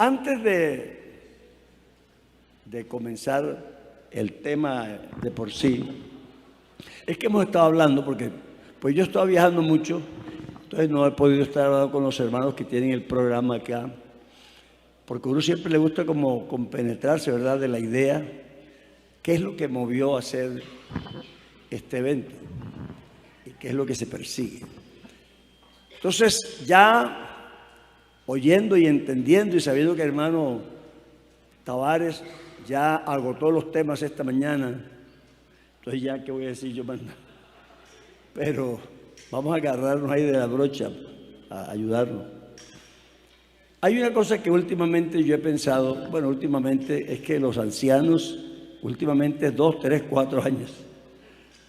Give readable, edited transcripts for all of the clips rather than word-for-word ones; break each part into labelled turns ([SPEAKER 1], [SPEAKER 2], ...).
[SPEAKER 1] Antes de comenzar el tema de por sí, es que hemos estado hablando, porque pues yo estaba viajando mucho, entonces no he podido estar hablando con los hermanos que tienen el programa acá, porque a uno siempre le gusta como compenetrarse, ¿verdad?, de la idea, qué es lo que movió a hacer este evento y qué es lo que se persigue. Entonces, ya oyendo y entendiendo y sabiendo que el hermano Tavares ya agotó los temas esta mañana, entonces ya, ¿qué voy a decir yo más? Pero vamos a agarrarnos ahí de la brocha, a ayudarnos. Hay una cosa que últimamente yo he pensado, bueno, últimamente es que los ancianos, últimamente 2, 3, 4 años,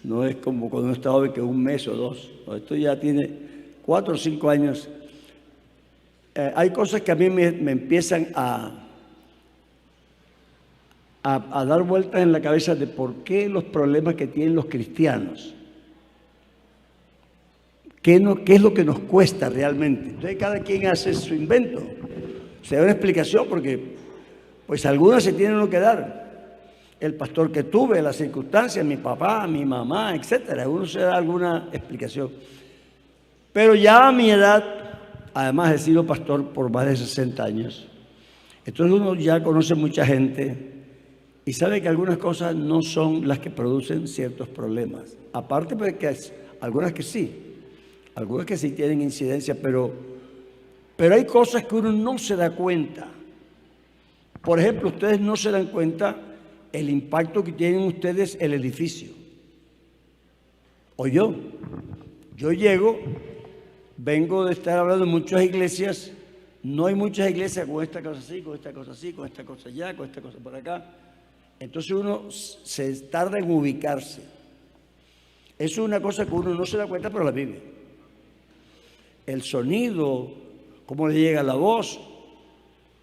[SPEAKER 1] no es como cuando uno está joven que 1 mes o 2, no, esto ya tiene 4 o 5 años. Hay cosas que a mí me empiezan a dar vueltas en la cabeza de por qué los problemas que tienen los cristianos. ¿Qué es lo que nos cuesta realmente? Entonces cada quien hace su invento. Se da una explicación porque pues algunas se tienen uno que dar. El pastor que tuve, las circunstancias, mi papá, mi mamá, etcétera. Uno se da alguna explicación. Pero ya a mi edad, además he sido pastor por más de 60 años, entonces uno ya conoce mucha gente y sabe que algunas cosas no son las que producen ciertos problemas. Aparte de que hay algunas que sí tienen incidencia, pero hay cosas que uno no se da cuenta. Por ejemplo, ustedes no se dan cuenta el impacto que tienen ustedes el edificio. O yo llego, vengo de estar hablando en muchas iglesias, no hay muchas iglesias con esta cosa así, con esta cosa así, con esta cosa allá, con esta cosa por acá. Entonces uno se tarda en ubicarse. Eso es una cosa que uno no se da cuenta, pero la vive. El sonido, cómo le llega la voz.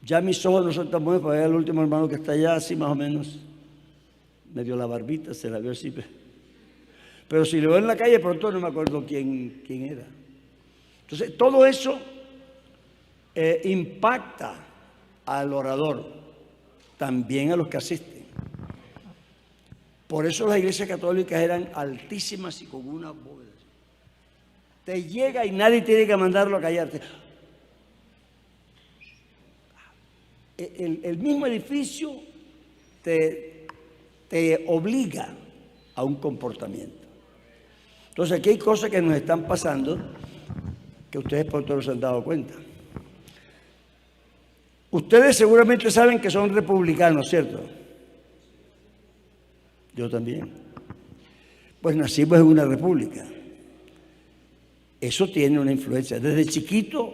[SPEAKER 1] Ya mis ojos no son tan buenos para ver al último hermano que está allá, así más o menos. Medio la barbita, se la veo así. Pero si lo veo en la calle, pronto no me acuerdo quién era. Entonces, todo eso impacta al orador, también a los que asisten. Por eso las iglesias católicas eran altísimas y con una bóveda. Te llega y nadie tiene que mandarlo a callarte. El mismo edificio te obliga a un comportamiento. Entonces aquí hay cosas que nos están pasando que ustedes por todos se han dado cuenta. Ustedes seguramente saben que son republicanos, ¿cierto? Yo también. Pues nacimos en una república. Eso tiene una influencia. Desde chiquito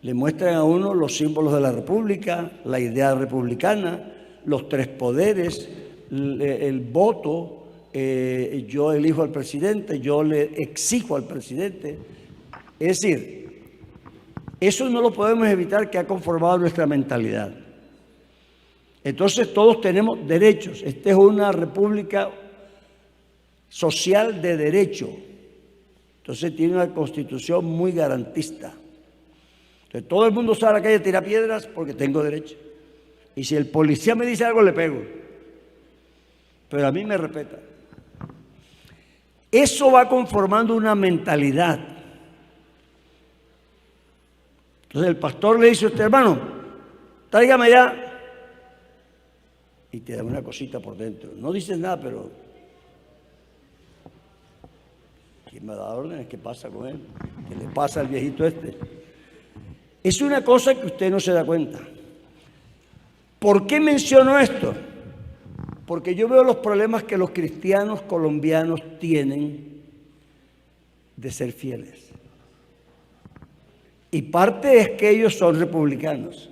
[SPEAKER 1] le muestran a uno los símbolos de la república, la idea republicana, los 3 poderes, el voto, yo elijo al presidente, yo le exijo al presidente. Es decir, eso no lo podemos evitar, que ha conformado nuestra mentalidad. Entonces todos tenemos derechos. Esta es una república social de derecho. Entonces tiene una constitución muy garantista. Entonces todo el mundo sale a la calle a tirar piedras porque tengo derecho. Y si el policía me dice algo, le pego. Pero a mí me respeta. Eso va conformando una mentalidad. Entonces el pastor le dice a usted, hermano, tráigame allá. Y te da una cosita por dentro. No dices nada, pero ¿quién me da órdenes? ¿Qué pasa con él? ¿Qué le pasa al viejito este? Es una cosa que usted no se da cuenta. ¿Por qué menciono esto? Porque yo veo los problemas que los cristianos colombianos tienen de ser fieles. Y parte es que ellos son republicanos.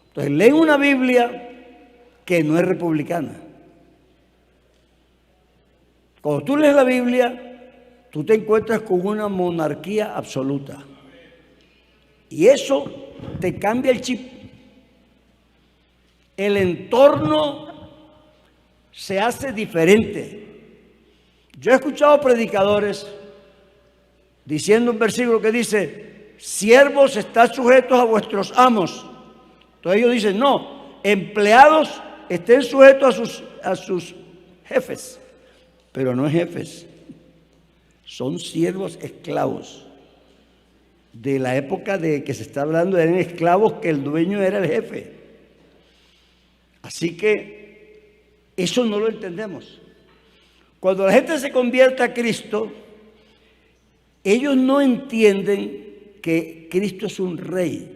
[SPEAKER 1] Entonces leen una Biblia que no es republicana. Cuando tú lees la Biblia, tú te encuentras con una monarquía absoluta. Y eso te cambia el chip. El entorno se hace diferente. Yo he escuchado predicadores diciendo un versículo que dice: siervos, estad sujetos a vuestros amos. Entonces ellos dicen, no, empleados estén sujetos a sus jefes, pero no jefes, son siervos esclavos. De la época de que se está hablando, eran esclavos que el dueño era el jefe. Así que eso no lo entendemos. Cuando la gente se convierte a Cristo, ellos no entienden que Cristo es un rey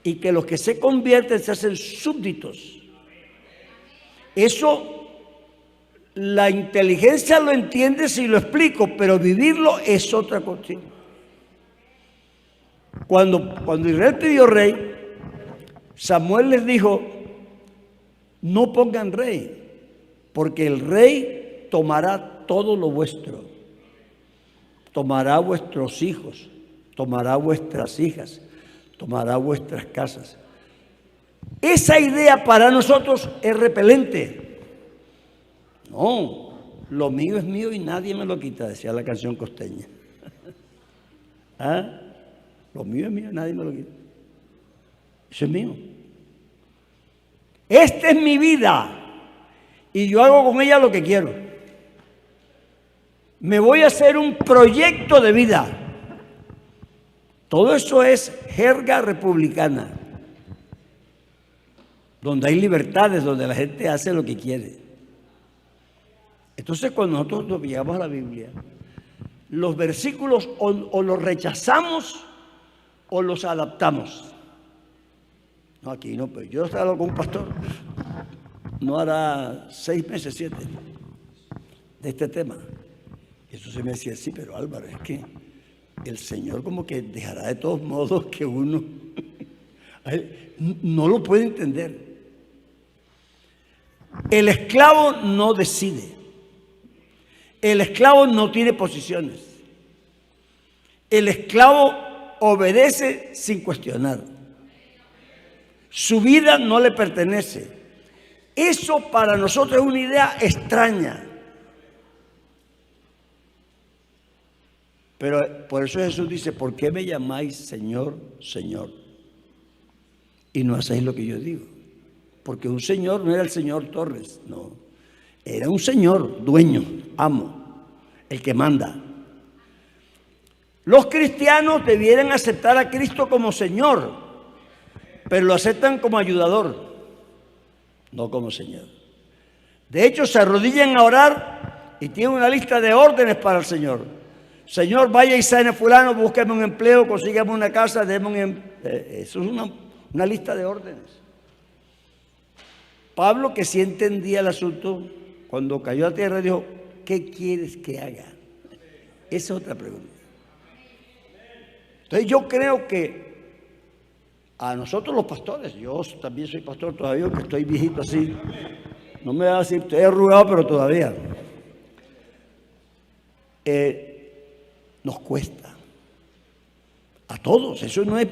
[SPEAKER 1] y que los que se convierten se hacen súbditos. Eso la inteligencia lo entiende si lo explico, pero vivirlo es otra cosa. Cuando Israel pidió rey, Samuel les dijo, no pongan rey, porque el rey tomará todo lo vuestro. Tomará vuestros hijos, tomará vuestras hijas, tomará vuestras casas. Esa idea para nosotros es repelente. No, lo mío es mío y nadie me lo quita, decía la canción costeña. ¿Ah? Lo mío es mío y nadie me lo quita. Eso es mío. Esta es mi vida y yo hago con ella lo que quiero. Me voy a hacer un proyecto de vida. Todo eso es jerga republicana, donde hay libertades, donde la gente hace lo que quiere. Entonces, cuando nosotros llegamos a la Biblia, los versículos o los rechazamos o los adaptamos. No, aquí no, pero yo estaba con un pastor, no hará 6 meses, 7, de este tema. Y eso se me decía, sí, pero Álvaro, es que el Señor como que dejará de todos modos que uno no lo puede entender. El esclavo no decide. El esclavo no tiene posiciones. El esclavo obedece sin cuestionar. Su vida no le pertenece. Eso para nosotros es una idea extraña. Pero por eso Jesús dice, ¿por qué me llamáis Señor, Señor? Y no hacéis lo que yo digo. Porque un señor no era el señor Torres, no. Era un señor, dueño, amo, el que manda. Los cristianos debieran aceptar a Cristo como Señor, pero lo aceptan como ayudador, no como Señor. De hecho, se arrodillan a orar y tienen una lista de órdenes para el Señor. Señor, vaya y sane fulano, búsqueme un empleo, consígame una casa, déme un eso es una lista de órdenes. Pablo, que sí entendía el asunto, cuando cayó a tierra dijo, ¿qué quieres que haga? Esa es otra pregunta. Entonces yo creo que a nosotros los pastores, yo también soy pastor todavía, que estoy viejito así, no me va a decir, estoy arrugado, pero todavía. Nos cuesta. A todos, eso no es,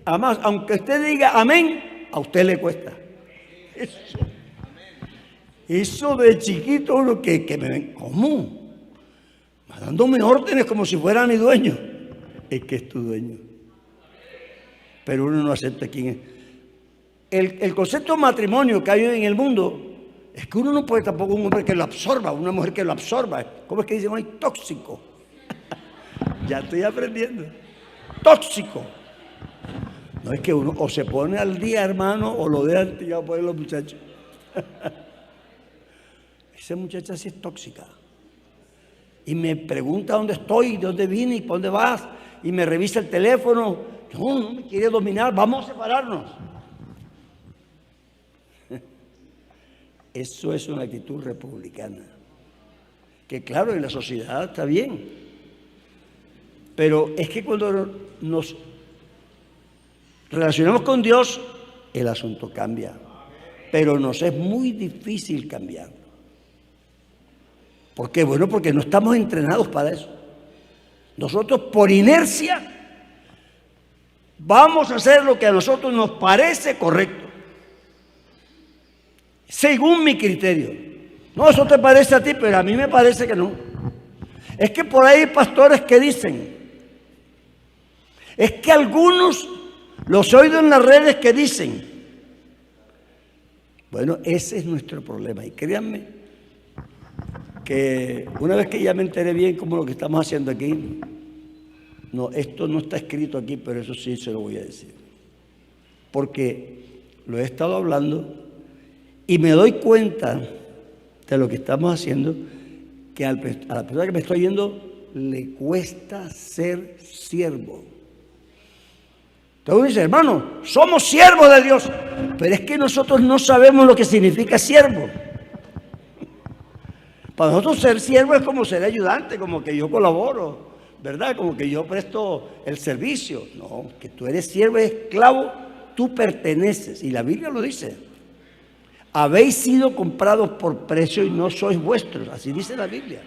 [SPEAKER 1] además, aunque usted diga amén, a usted le cuesta. Eso de chiquito uno que me ven, ¿cómo? Dándome órdenes como si fuera mi dueño. Es que es tu dueño. Pero uno no acepta quién es. El concepto de matrimonio que hay hoy en el mundo es que uno no puede tampoco un hombre que lo absorba, una mujer que lo absorba. ¿Cómo es que dicen hoy? Tóxico. Ya estoy aprendiendo. Tóxico. No es que uno o se pone al día, hermano, o lo deja tirado por los muchachos. Esa muchacha sí es tóxica. Y me pregunta dónde estoy, de dónde vine y por dónde vas. Y me revisa el teléfono. No me quiere dominar, vamos a separarnos. Eso es una actitud republicana. Que claro, en la sociedad está bien. Pero es que cuando nos relacionamos con Dios, el asunto cambia. Pero nos es muy difícil cambiarlo. ¿Por qué? Bueno, porque no estamos entrenados para eso. Nosotros por inercia vamos a hacer lo que a nosotros nos parece correcto. Según mi criterio. No, eso te parece a ti, pero a mí me parece que no. Es que por ahí hay pastores que dicen, es que algunos Los he oído en las redes que dicen. Bueno, ese es nuestro problema. Y créanme que una vez que ya me enteré bien cómo lo que estamos haciendo aquí, no, esto no está escrito aquí, pero eso sí se lo voy a decir. Porque lo he estado hablando y me doy cuenta de lo que estamos haciendo, que a la persona que me estoy yendo le cuesta ser siervo. Entonces uno dice, hermano, somos siervos de Dios, pero es que nosotros no sabemos lo que significa siervo. Para nosotros ser siervo es como ser ayudante, como que yo colaboro, ¿verdad? Como que yo presto el servicio. No, que tú eres siervo, esclavo, tú perteneces, y la Biblia lo dice. Habéis sido comprados por precio y no sois vuestros, así dice la Biblia.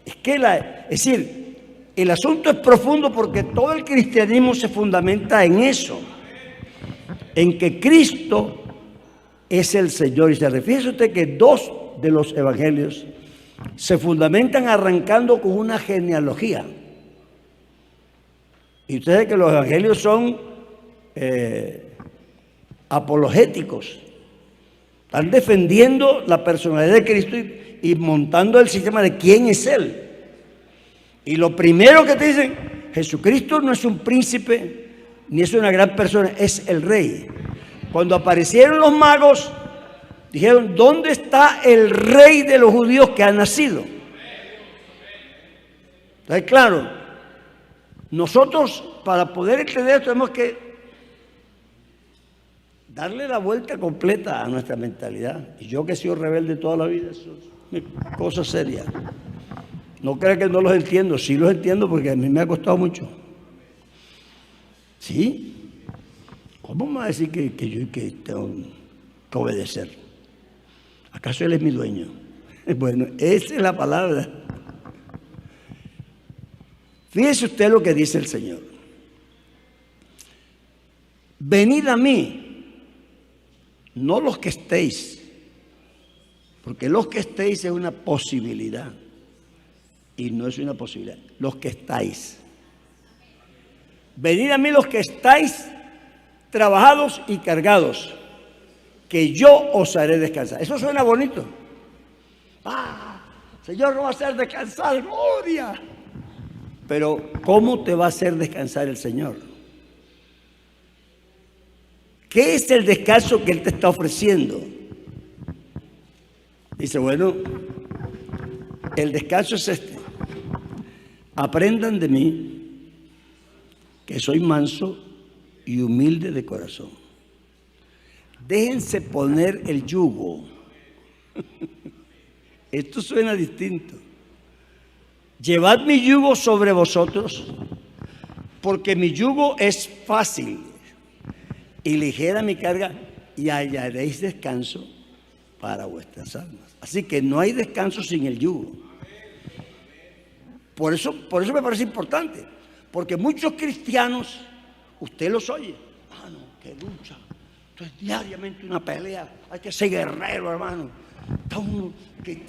[SPEAKER 1] Es decir, el asunto es profundo porque todo el cristianismo se fundamenta en eso, en que Cristo es el Señor. Y se refiere a usted que dos de los evangelios se fundamentan arrancando con una genealogía. Y usted sabe que los evangelios son apologéticos. Están defendiendo la personalidad de Cristo y montando el sistema de quién es Él. Y lo primero que te dicen, Jesucristo no es un príncipe, ni es una gran persona, es el rey. Cuando aparecieron los magos, dijeron, ¿dónde está el rey de los judíos que ha nacido? Entonces, claro, nosotros para poder entender esto tenemos que darle la vuelta completa a nuestra mentalidad. Y yo que he sido rebelde toda la vida, eso es cosa seria. No crea que no los entiendo, sí los entiendo porque a mí me ha costado mucho. ¿Sí? ¿Cómo me va a decir que yo tengo que obedecer? ¿Acaso Él es mi dueño? Bueno, esa es la palabra. Fíjese usted lo que dice el Señor. Venid a mí, no los que estéis, porque los que estéis es una posibilidad y no es una posibilidad. Los que estáis. Venid a mí los que estáis trabajados y cargados, que yo os haré descansar. Eso suena bonito. Señor, no va a hacer descansar, gloria. Pero ¿cómo te va a hacer descansar el Señor? ¿Qué es el descanso que Él te está ofreciendo? Dice, bueno, el descanso es este. Aprendan de mí, que soy manso y humilde de corazón. Déjense poner el yugo. Esto suena distinto. Llevad mi yugo sobre vosotros, porque mi yugo es fácil y ligera mi carga, y hallaréis descanso para vuestras almas. Así que no hay descanso sin el yugo. Por eso me parece importante, porque muchos cristianos, usted los oye, hermano, qué lucha, esto es diariamente una pelea, hay que ser guerrero, hermano. Está uno que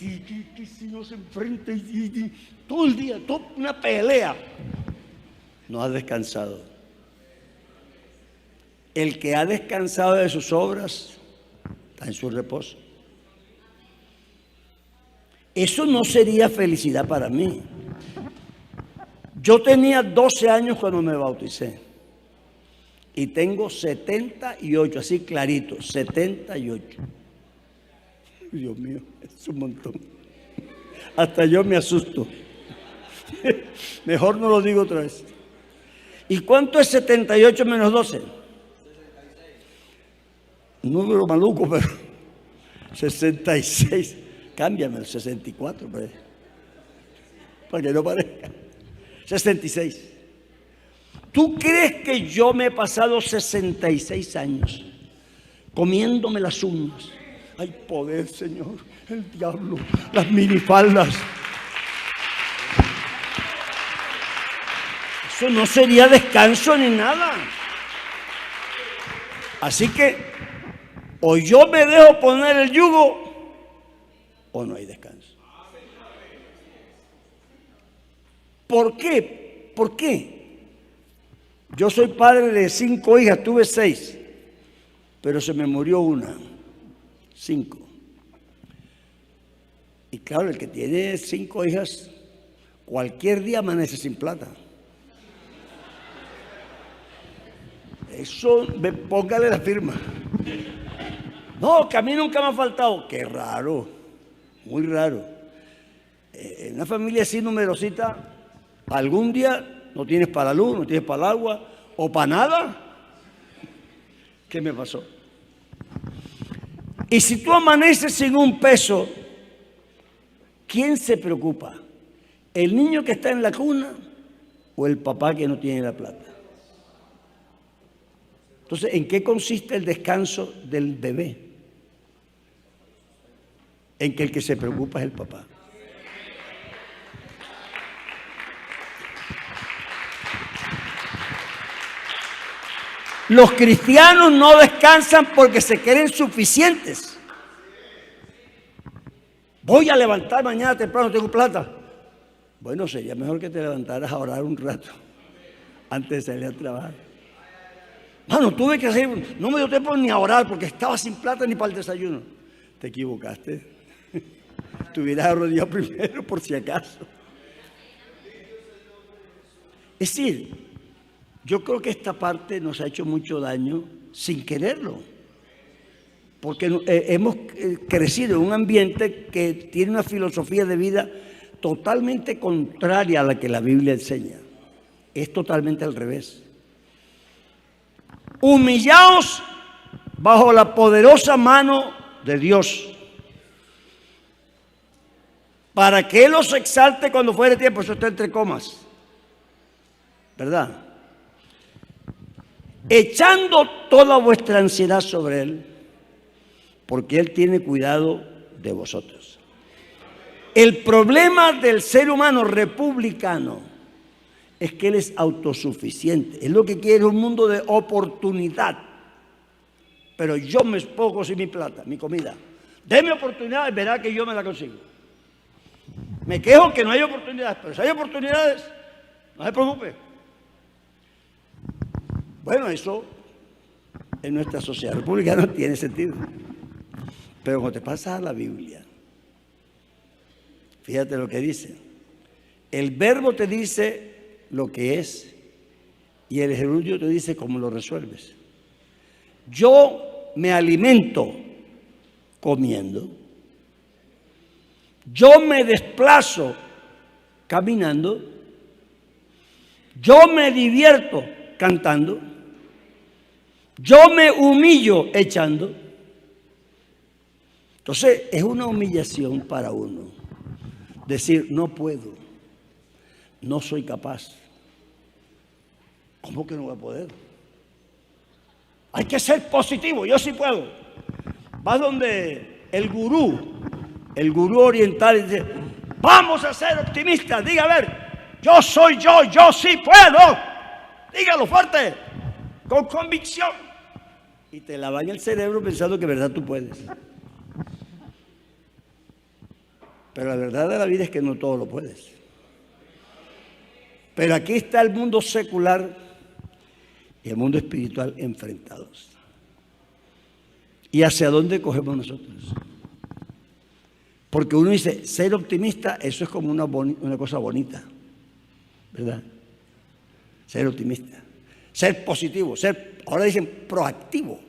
[SPEAKER 1] si no se enfrenta y todo el día, toda una pelea. No ha descansado. El que ha descansado de sus obras está en su reposo. Eso no sería felicidad para mí. Yo tenía 12 años cuando me bauticé y tengo 78, así clarito, 78. Dios mío, es un montón. Hasta yo me asusto. Mejor no lo digo otra vez. ¿Y cuánto es 78 menos 12? 66. Número maluco, pero 66. Cámbiame el 64, pues, para que no parezca. 66. ¿Tú crees que yo me he pasado 66 años comiéndome las uñas? Hay poder, Señor, el diablo, las minifaldas. Eso no sería descanso ni nada. Así que o yo me dejo poner el yugo o no hay descanso. ¿Por qué? ¿Por qué? Yo soy padre de 5 hijas, tuve 6, pero se me murió una. 5. Y claro, el que tiene 5 hijas, cualquier día amanece sin plata. Eso, póngale la firma. No, que a mí nunca me ha faltado. Qué raro, muy raro. En una familia así numerosita, algún día no tienes para la luz, no tienes para el agua o para nada. ¿Qué me pasó? Y si tú amaneces sin un peso, ¿quién se preocupa? ¿El niño que está en la cuna o el papá que no tiene la plata? Entonces, ¿en qué consiste el descanso del bebé? En que el que se preocupa es el papá. Los cristianos no descansan porque se creen suficientes. Voy a levantar mañana temprano, tengo plata. Bueno, sería mejor que te levantaras a orar un rato antes de salir al trabajo. Mano, tuve que hacer, no me dio tiempo ni a orar porque estaba sin plata ni para el desayuno. Te equivocaste. Te hubieras arrodillado primero por si acaso. Es decir, yo creo que esta parte nos ha hecho mucho daño sin quererlo. Porque hemos crecido en un ambiente que tiene una filosofía de vida totalmente contraria a la que la Biblia enseña. Es totalmente al revés. Humillaos bajo la poderosa mano de Dios, para que Él os exalte cuando fuere tiempo. Eso está entre comas, ¿verdad? Echando toda vuestra ansiedad sobre Él, porque Él tiene cuidado de vosotros. El problema del ser humano republicano es que él es autosuficiente. Es lo que quiere un mundo de oportunidad. Pero yo me esposo sin mi plata, mi comida. Deme oportunidades, verá que yo me la consigo. Me quejo que no hay oportunidades, pero si hay oportunidades, no se preocupe. Bueno, eso en nuestra sociedad republicana tiene sentido. Pero cuando te pasas a la Biblia, fíjate lo que dice. El verbo te dice lo que es y el gerundio te dice cómo lo resuelves. Yo me alimento comiendo. Yo me desplazo caminando. Yo me divierto cantando. Yo me humillo echando. Entonces es una humillación para uno decir no puedo, no soy capaz. ¿Cómo que no voy a poder? Hay que ser positivo, yo sí puedo. Vas donde el gurú oriental, y dice, vamos a ser optimistas. Diga, a ver, yo soy yo sí puedo. Dígalo fuerte, con convicción. Y te la baña el cerebro pensando que verdad tú puedes. Pero la verdad de la vida es que no todo lo puedes. Pero aquí está el mundo secular y el mundo espiritual enfrentados. ¿Y hacia dónde cogemos nosotros? Porque uno dice, ser optimista, eso es como una cosa bonita, ¿verdad? Ser optimista. Ser positivo, ahora dicen proactivo.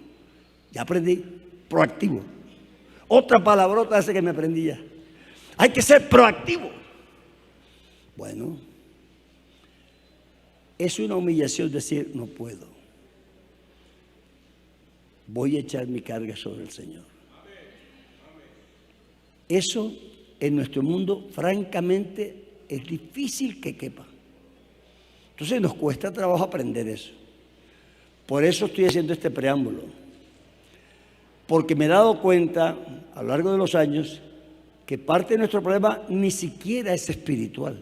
[SPEAKER 1] Ya aprendí, proactivo. Otra palabrota esa que me aprendí ya. Hay que ser proactivo. Bueno, es una humillación decir, no puedo. Voy a echar mi carga sobre el Señor. Eso en nuestro mundo, francamente, es difícil que quepa. Entonces nos cuesta trabajo aprender eso. Por eso estoy haciendo este preámbulo. Porque me he dado cuenta a lo largo de los años que parte de nuestro problema ni siquiera es espiritual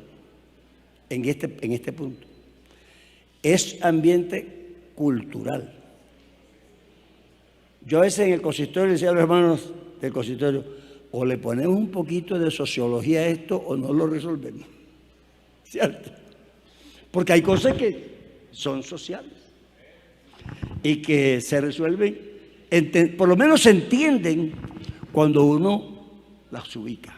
[SPEAKER 1] en este punto. Es ambiente cultural. Yo a veces en el consistorio le decía a los hermanos del consistorio, o le ponemos un poquito de sociología a esto o no lo resolvemos. ¿Cierto? Porque hay cosas que son sociales y que se resuelven, por lo menos se entienden cuando uno las ubica.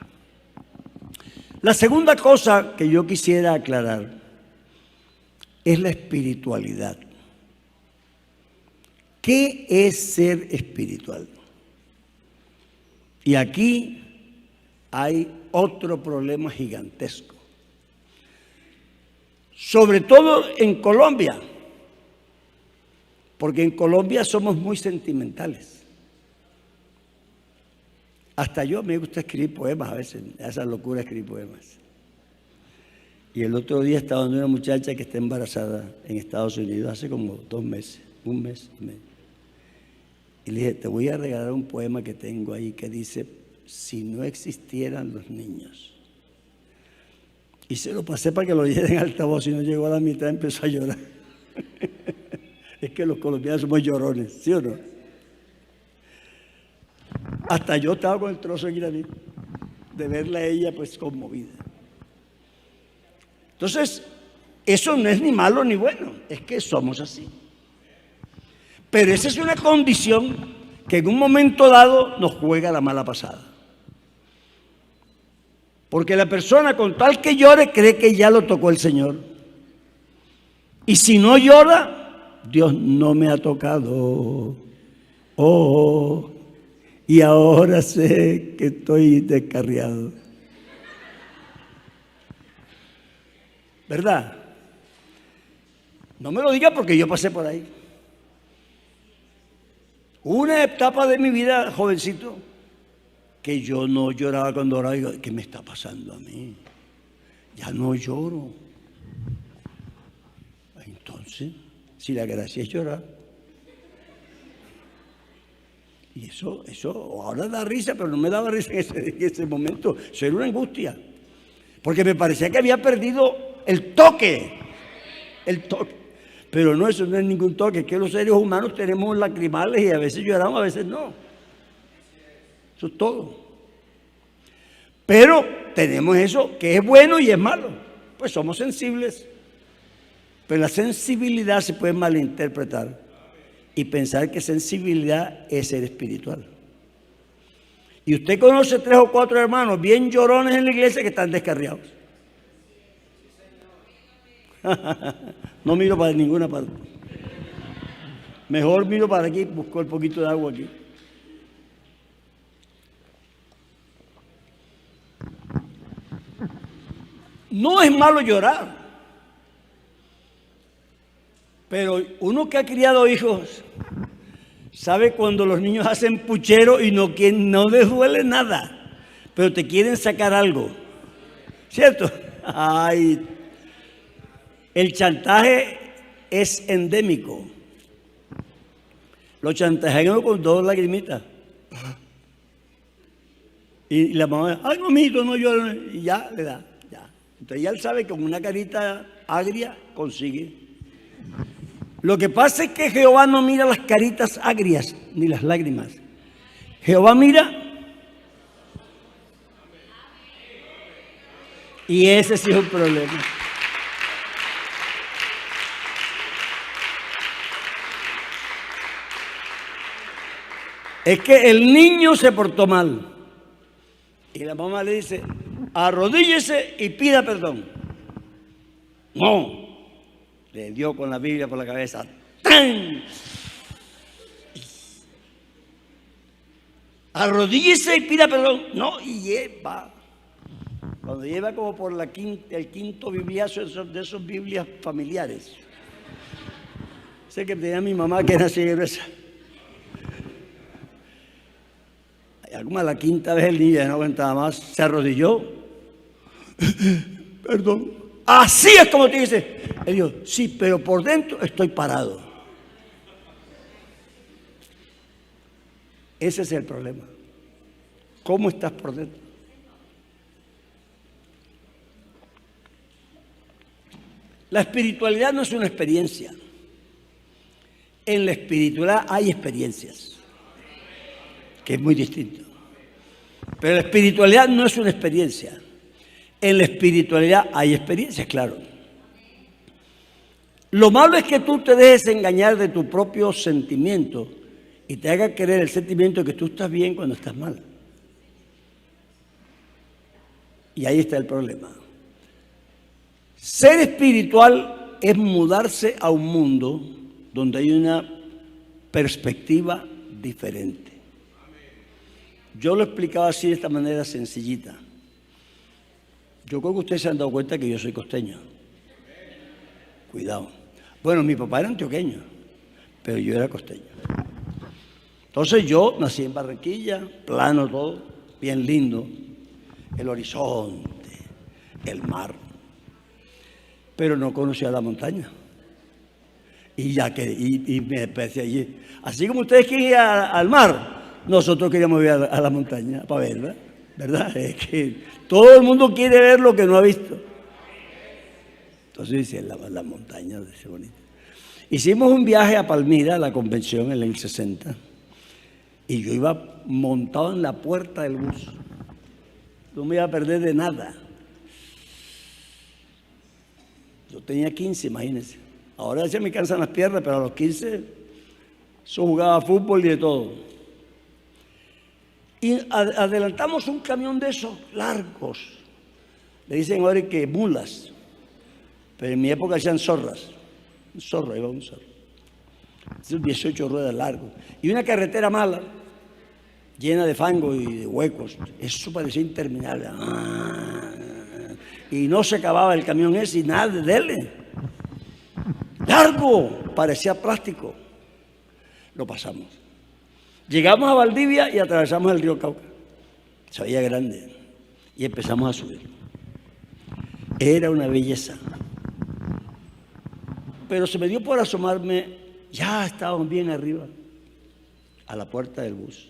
[SPEAKER 1] La segunda cosa que yo quisiera aclarar es la espiritualidad. ¿Qué es ser espiritual? Y aquí hay otro problema gigantesco. Sobre todo en Colombia, porque en Colombia somos muy sentimentales. Hasta yo me gusta escribir poemas a veces, esa locura de escribir poemas. Y el otro día estaba viendo una muchacha que está embarazada en Estados Unidos hace como 2 meses, 1 mes y medio. Y le dije, te voy a regalar un poema que tengo ahí que dice, si no existieran los niños. Y se lo pasé para que lo oyera en altavoz y no llegó a la mitad, empezó a llorar. Es que los colombianos somos llorones, ¿sí o no? Hasta yo estaba con el trozo aquí también, de verla a ella pues conmovida. Entonces, eso no es ni malo ni bueno, es que somos así. Pero esa es una condición que en un momento dado nos juega la mala pasada. Porque la persona con tal que llore cree que ya lo tocó el Señor. Y si no llora, Dios no me ha tocado. Oh, y ahora sé que estoy descarriado. ¿Verdad? No me lo diga porque yo pasé por ahí. Una etapa de mi vida, jovencito, que yo no lloraba cuando oraba. Digo, ¿qué me está pasando a mí? Ya no lloro. Entonces, si la gracia es llorar. Y eso ahora da risa, pero no me daba risa en ese momento. Eso era una angustia. Porque me parecía que había perdido el toque. El toque. Pero no, eso no es ningún toque. Es que los seres humanos tenemos lacrimales y a veces lloramos, a veces no. Eso es todo. Pero tenemos eso que es bueno y es malo. Pues somos sensibles. Pero la sensibilidad se puede malinterpretar y pensar que sensibilidad es ser espiritual. Y usted conoce 3 o 4 hermanos bien llorones en la iglesia que están descarriados. No miro para ninguna parte. Mejor miro para aquí, busco el poquito de agua aquí. No es malo llorar, pero uno que ha criado hijos sabe cuando los niños hacen puchero y no les duele nada, pero te quieren sacar algo, ¿cierto? Ay, el chantaje es endémico. Lo chantajean con 2 lagrimitas. Y la mamá, ay, mamito, no lloro. Y ya le da, ya. Entonces ya él sabe que con una carita agria consigue. Lo que pasa es que Jehová no mira las caritas agrias ni las lágrimas. Jehová mira. Y ese sí es un problema. Es que el niño se portó mal. Y la mamá le dice, arrodíllese y pida perdón. No. Le dio con la Biblia por la cabeza. ¡Tan! Arrodíllese y pida perdón. No, y lleva. Cuando lleva como por el quinto bibliazo de esos Biblias familiares. Sé que tenía mi mamá que era así gruesa. Como a la 5ª vez el niño ya no aguantaba más, se arrodilló. Perdón. Así es como te dice. Él dijo, sí, pero por dentro estoy parado. Ese es el problema. ¿Cómo estás por dentro? La espiritualidad no es una experiencia. En la espiritualidad hay experiencias, que es muy distinto. Pero la espiritualidad no es una experiencia. En la espiritualidad hay experiencias, claro. Lo malo es que tú te dejes engañar de tu propio sentimiento y te haga creer el sentimiento de que tú estás bien cuando estás mal. Y ahí está el problema. Ser espiritual es mudarse a un mundo donde hay una perspectiva diferente. Yo lo explicaba así de esta manera sencillita. Yo creo que ustedes se han dado cuenta que yo soy costeño. Cuidado. Bueno, mi papá era antioqueño, pero yo era costeño. Entonces yo nací en Barranquilla, plano todo, bien lindo, el horizonte, el mar. Pero no conocía la montaña. Y ya que me empecé allí. Así como ustedes quieren ir al mar, nosotros queríamos ir a la montaña para verla, ¿verdad? Es que todo el mundo quiere ver lo que no ha visto. Entonces dice, la montaña, dice bonito. Hicimos un viaje a Palmira, a la convención en el 60, y yo iba montado en la puerta del bus. No me iba a perder de nada. Yo tenía 15, imagínense. Ahora ya me cansan las piernas, pero a los 15 yo jugaba fútbol y de todo. Y adelantamos un camión de esos largos. Le dicen ahora que mulas, pero en mi época hacían zorras. Un zorro, iba un zorro. Esos 18 ruedas largos. Y una carretera mala, llena de fango y de huecos. Eso parecía interminable. Y no se acababa el camión ese y nada de dele. Largo, parecía plástico. Lo pasamos. Llegamos a Valdivia y atravesamos el río Cauca. Se veía grande. Y empezamos a subir. Era una belleza. Pero se me dio por asomarme, ya estábamos bien arriba, a la puerta del bus.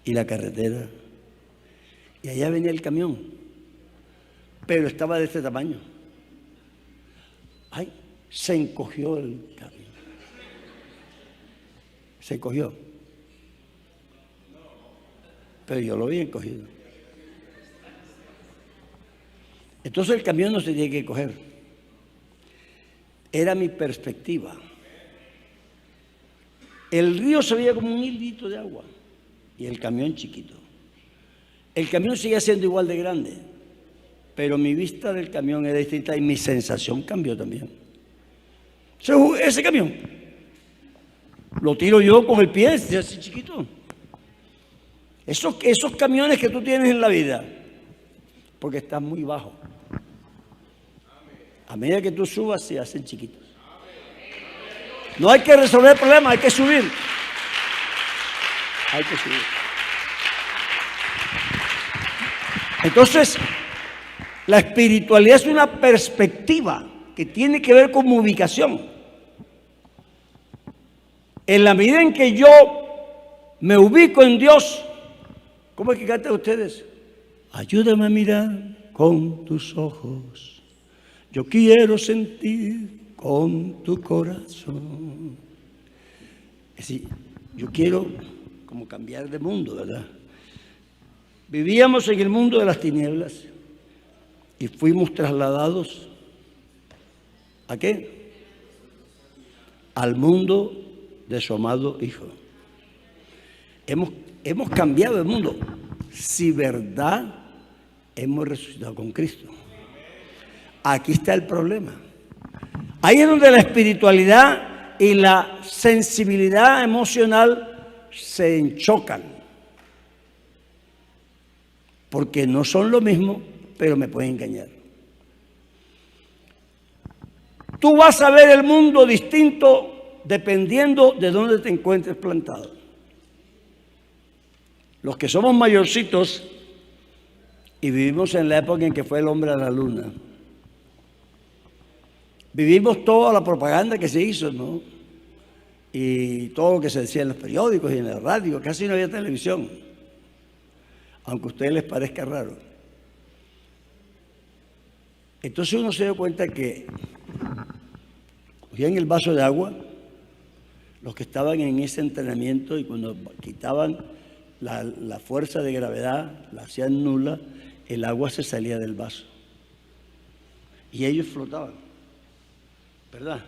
[SPEAKER 1] Y la carretera. Y allá venía el camión. Pero estaba de este tamaño. Ay, se encogió el camión. Se encogió. Pero yo lo vi encogido. Entonces el camión no se tiene que coger. Era mi perspectiva. El río se veía como un hilito de agua y el camión chiquito. El camión sigue siendo igual de grande, pero mi vista del camión era distinta y mi sensación cambió también. Ese camión lo tiro yo con el pie, así chiquito. Esos camiones que tú tienes en la vida, porque están muy bajos. A medida que tú subas, se hacen chiquitos. No hay que resolver problemas, hay que subir. Hay que subir. Entonces, la espiritualidad es una perspectiva que tiene que ver con ubicación. En la medida en que yo me ubico en Dios, ¿cómo es que cantan ustedes? Ayúdame a mirar con tus ojos. Yo quiero sentir con tu corazón. Es decir, yo quiero como cambiar de mundo, ¿verdad? Vivíamos en el mundo de las tinieblas y fuimos trasladados ¿a qué? Al mundo de su amado Hijo. Hemos cambiado el mundo. Si verdad hemos resucitado con Cristo. Aquí está el problema. Ahí es donde la espiritualidad y la sensibilidad emocional se enchocan. Porque no son lo mismo, pero me pueden engañar. Tú vas a ver el mundo distinto dependiendo de dónde te encuentres plantado. Los que somos mayorcitos y vivimos en la época en que fue el hombre a la luna, vivimos toda la propaganda que se hizo, ¿no? Y todo lo que se decía en los periódicos y en la radio, casi no había televisión, aunque a ustedes les parezca raro. Entonces uno se dio cuenta que cogían el vaso de agua, los que estaban en ese entrenamiento, y cuando quitaban la fuerza de gravedad, la hacían nula, el agua se salía del vaso. Y ellos flotaban. ¿verdad?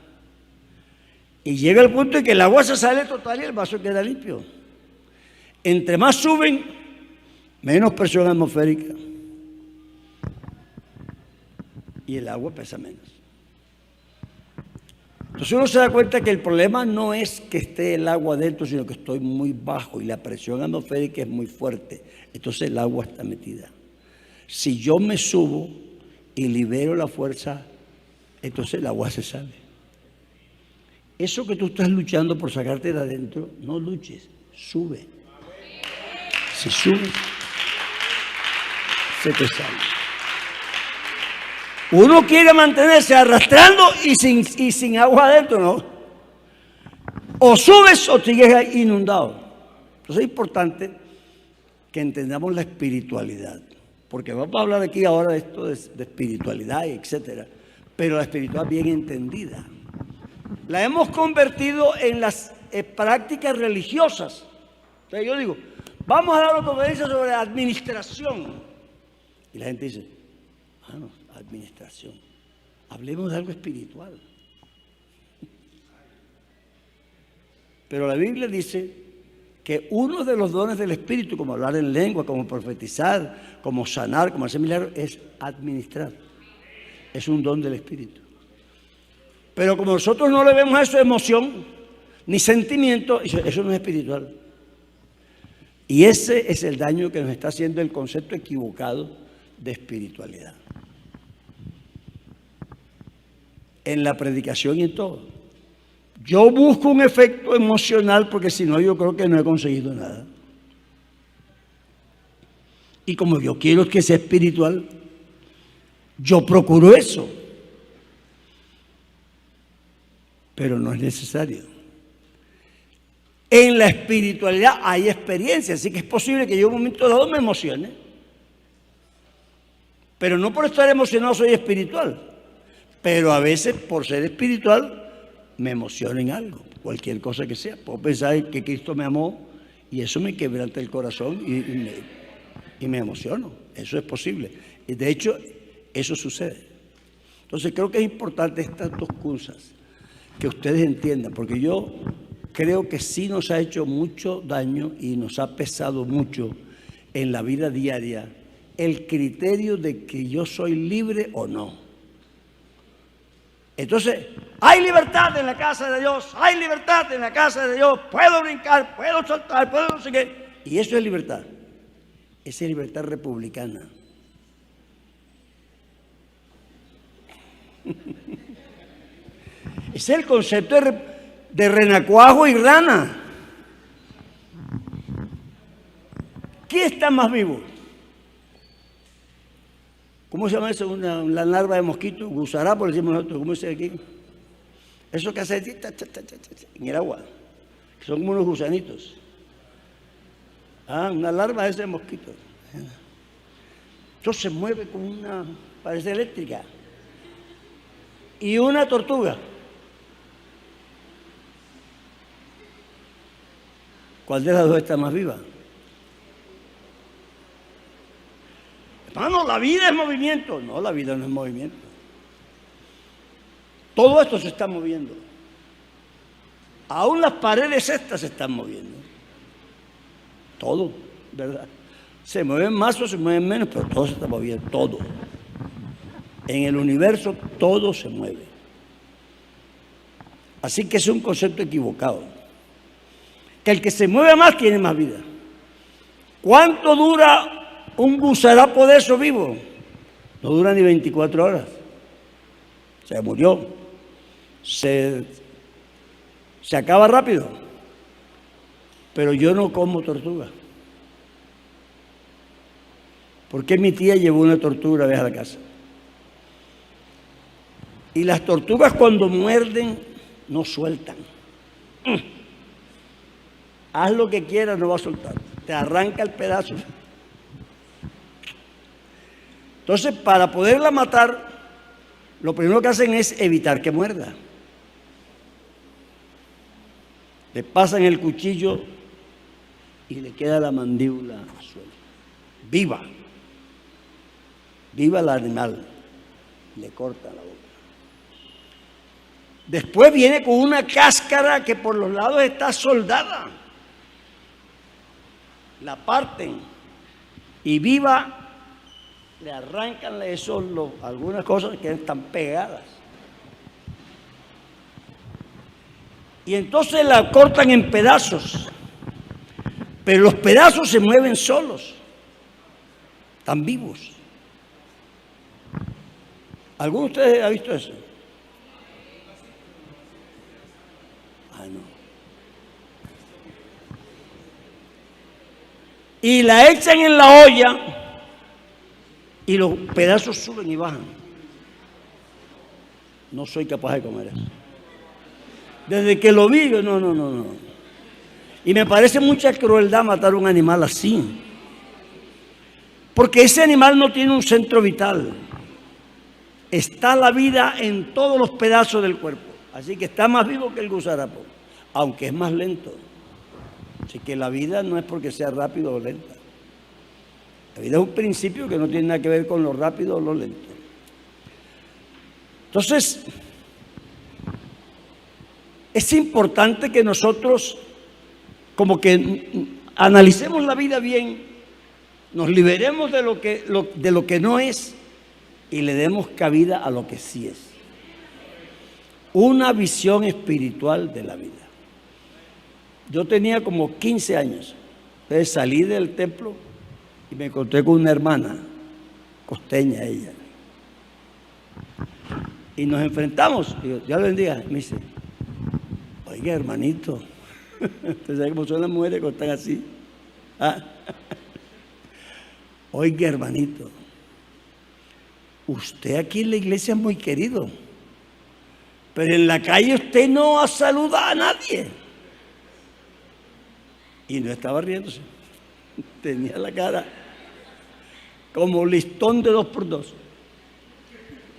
[SPEAKER 1] Y llega el punto en que el agua se sale total y el vaso queda limpio. Entre más suben, menos presión atmosférica. Y el agua pesa menos. Entonces uno se da cuenta que el problema no es que esté el agua dentro, sino que estoy muy bajo y la presión atmosférica es muy fuerte. Entonces el agua está metida. Si yo me subo y libero la fuerza, entonces el agua se sale. Eso que tú estás luchando por sacarte de adentro, no luches, sube. Si subes, se te sale. Uno quiere mantenerse arrastrando y sin agua adentro, ¿no? O subes o sigues inundado. Entonces es importante que entendamos la espiritualidad, porque vamos a hablar aquí ahora de esto de espiritualidad, etcétera, pero la espiritualidad bien entendida. La hemos convertido en las prácticas religiosas. Entonces yo digo, vamos a dar una conferencia sobre administración. Y la gente dice, no, administración. Hablemos de algo espiritual. Pero la Biblia dice que uno de los dones del Espíritu, como hablar en lengua, como profetizar, como sanar, como hacer milagros, es administrar. Es un don del Espíritu. Pero como nosotros no le vemos eso emoción, ni sentimiento, eso no es espiritual. Y ese es el daño que nos está haciendo el concepto equivocado de espiritualidad. En la predicación y en todo. Yo busco un efecto emocional porque si no yo creo que no he conseguido nada. Y como yo quiero que sea espiritual, yo procuro eso. Pero no es necesario. En la espiritualidad hay experiencia, así que es posible que yo en un momento dado me emocione. Pero no por estar emocionado soy espiritual. Pero a veces por ser espiritual me emociona en algo, cualquier cosa que sea. Puedo pensar que Cristo me amó y eso me quebranta el corazón y me emociono. Eso es posible. Y de hecho, eso sucede. Entonces creo que es importante estas dos cosas que ustedes entiendan, porque yo creo que sí nos ha hecho mucho daño y nos ha pesado mucho en la vida diaria el criterio de que yo soy libre o no. Entonces, hay libertad en la casa de Dios, hay libertad en la casa de Dios, puedo brincar, puedo saltar, puedo no sé qué. Y eso es libertad. Esa es libertad republicana. Ese es el concepto de renacuajo y rana. ¿Quién está más vivo? ¿Cómo se llama eso? La larva de mosquito, gusarapo, le decimos nosotros. ¿Cómo se dice aquí? Eso que hace en el agua. Son como unos gusanitos. Una larva de ese mosquito. Entonces se mueve como una, parece eléctrica. Y una tortuga. ¿Cuál de las dos está más viva? Hermano, la vida es movimiento. No, la vida no es movimiento. Todo esto se está moviendo. Aún las paredes estas se están moviendo. Todo, ¿verdad? Se mueven más o se mueven menos, pero todo se está moviendo, todo. En el universo todo se mueve. Así que es un concepto equivocado. Que el que se mueve más tiene más vida. ¿Cuánto dura un gusarapo de eso vivo? No dura ni 24 horas. Se murió. Se acaba rápido. Pero yo no como tortuga. ¿Por qué mi tía llevó una tortuga una vez a la casa? Y las tortugas cuando muerden no sueltan. Haz lo que quieras, no va a soltar. Te arranca el pedazo. Entonces, para poderla matar, lo primero que hacen es evitar que muerda. Le pasan el cuchillo y le queda la mandíbula suelta. Viva. Viva el animal. Le corta la boca. Después viene con una cáscara que por los lados está soldada. La parten y viva le arrancan algunas cosas que están pegadas. Y entonces la cortan en pedazos. Pero los pedazos se mueven solos. Están vivos. ¿Alguno de ustedes ha visto eso? No. Y la echan en la olla y los pedazos suben y bajan. No soy capaz de comer eso. Desde que lo vi, no. Y me parece mucha crueldad matar a un animal así. Porque ese animal no tiene un centro vital. Está la vida en todos los pedazos del cuerpo. Así que está más vivo que el gusarapo, aunque es más lento. Así que la vida no es porque sea rápido o lenta. La vida es un principio que no tiene nada que ver con lo rápido o lo lento. Entonces, es importante que nosotros como que analicemos la vida bien, nos liberemos de lo que no es y le demos cabida a lo que sí es. Una visión espiritual de la vida. Yo tenía como 15 años. Entonces salí del templo y me encontré con una hermana, costeña ella. Y nos enfrentamos. Y yo, Dios lo bendiga. Me dice, oiga, hermanito, ¿usted sabe cómo son las mujeres cuando están así? ¿Ah? Oiga, hermanito, usted aquí en la iglesia es muy querido, pero en la calle usted no saluda a nadie. Y no estaba riéndose. Tenía la cara como listón de 2x2.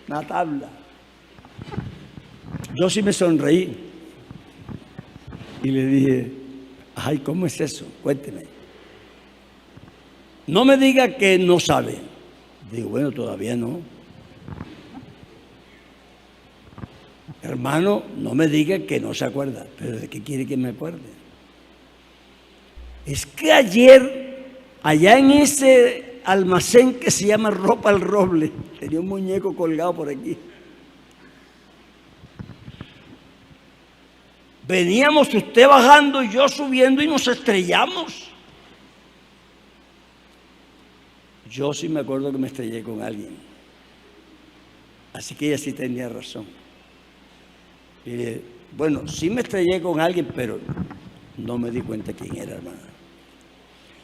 [SPEAKER 1] Una tabla. Yo sí me sonreí. Y le dije, ay, ¿cómo es eso? Cuénteme. No me diga que no sabe. Digo, bueno, todavía no. Hermano, no me diga que no se acuerda. ¿Pero de qué quiere que me acuerde? Es que ayer, allá en ese almacén que se llama Ropa al Roble, tenía un muñeco colgado por aquí. Veníamos usted bajando y yo subiendo y nos estrellamos. Yo sí me acuerdo que me estrellé con alguien. Así que ella sí tenía razón. Y dije, bueno, sí me estrellé con alguien, pero no me di cuenta quién era, hermana.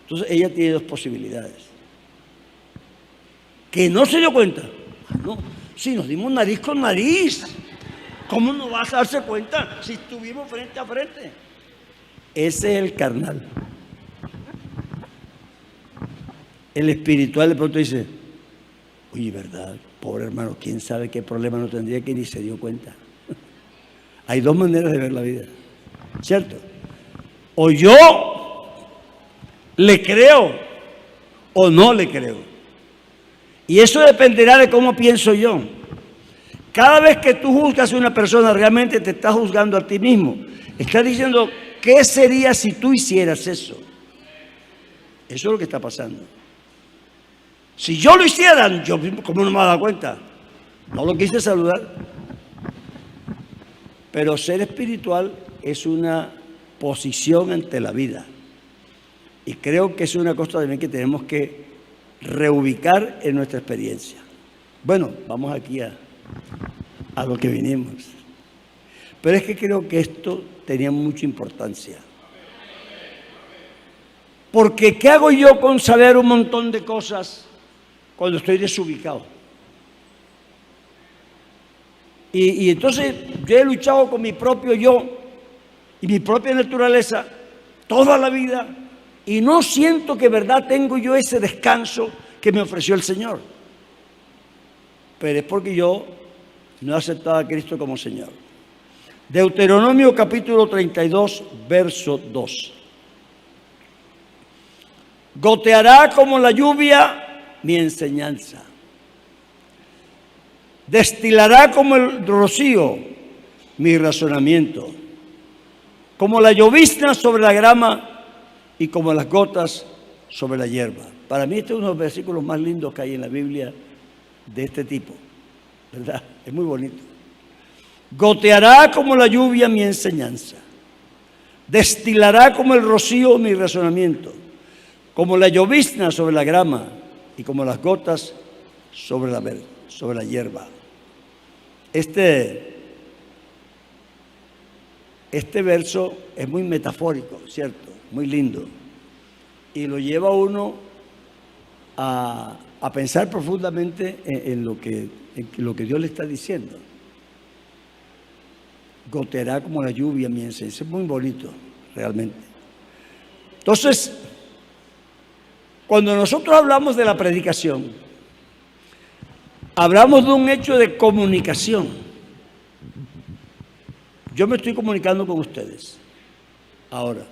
[SPEAKER 1] Entonces ella tiene dos posibilidades. Que no se dio cuenta. No, si nos dimos nariz con nariz. ¿Cómo no vas a darse cuenta si estuvimos frente a frente? Ese es el carnal. El espiritual de pronto dice, oye, ¿verdad? Pobre hermano, ¿quién sabe qué problema no tendría que ni se dio cuenta? Hay dos maneras de ver la vida, ¿cierto? O yo le creo o no le creo. Y eso dependerá de cómo pienso yo. Cada vez que tú juzgas a una persona, realmente te estás juzgando a ti mismo. Estás diciendo, ¿qué sería si tú hicieras eso? Eso es lo que está pasando. Si yo lo hiciera, yo, ¿cómo no me he dado cuenta? No lo quise saludar. Pero ser espiritual es una posición ante la vida. Y creo que es una cosa también que tenemos que reubicar en nuestra experiencia. Bueno, vamos aquí a lo que vinimos. Pero es que creo que esto tenía mucha importancia. Porque ¿qué hago yo con saber un montón de cosas cuando estoy desubicado? Y entonces yo he luchado con mi propio yo y mi propia naturaleza toda la vida y no siento que verdad tengo yo ese descanso que me ofreció el Señor. Pero es porque yo no he aceptado a Cristo como Señor. Deuteronomio capítulo 32, verso 2. Goteará como la lluvia mi enseñanza. Destilará como el rocío mi razonamiento, como la llovizna sobre la grama y como las gotas sobre la hierba. Para mí este es uno de los versículos más lindos que hay en la Biblia de este tipo, ¿verdad? Es muy bonito. Goteará como la lluvia mi enseñanza, destilará como el rocío mi razonamiento, como la llovizna sobre la grama y como las gotas sobre la hierba. Este verso es muy metafórico, ¿cierto? Muy lindo. Y lo lleva a uno a pensar profundamente en lo que Dios le está diciendo. Goteará como la lluvia mi enseñanza. Es muy bonito, realmente. Entonces, cuando nosotros hablamos de la predicación, hablamos de un hecho de comunicación. Yo me estoy comunicando con ustedes ahora.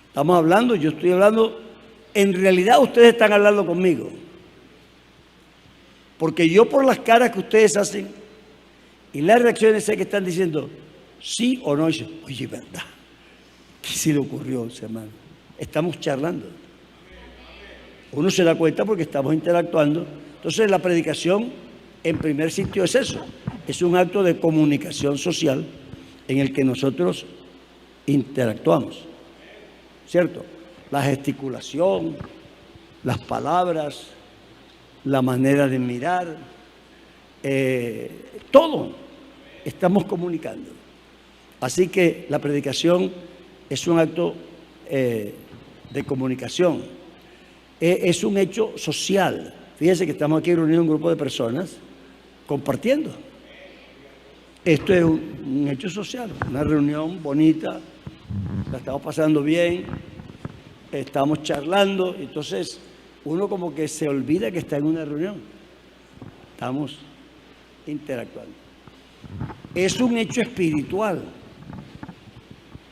[SPEAKER 1] Estamos hablando, yo estoy hablando, en realidad ustedes están hablando conmigo. Porque yo por las caras que ustedes hacen y las reacciones sé que están diciendo sí o no. Dicen, oye, ¿verdad? ¿Qué se le ocurrió a ese hermano? Estamos charlando. Uno se da cuenta porque estamos interactuando. Entonces la predicación en primer sitio es eso. Es un acto de comunicación social en el que nosotros interactuamos. ¿Cierto? La gesticulación, las palabras, la manera de mirar, todo estamos comunicando. Así que la predicación es un acto de comunicación, es un hecho social. Fíjense que estamos aquí reunidos un grupo de personas compartiendo. Esto es un hecho social, una reunión bonita, la estamos pasando bien, estamos charlando, entonces uno como que se olvida que está en una reunión. Estamos interactuando. Es un hecho espiritual,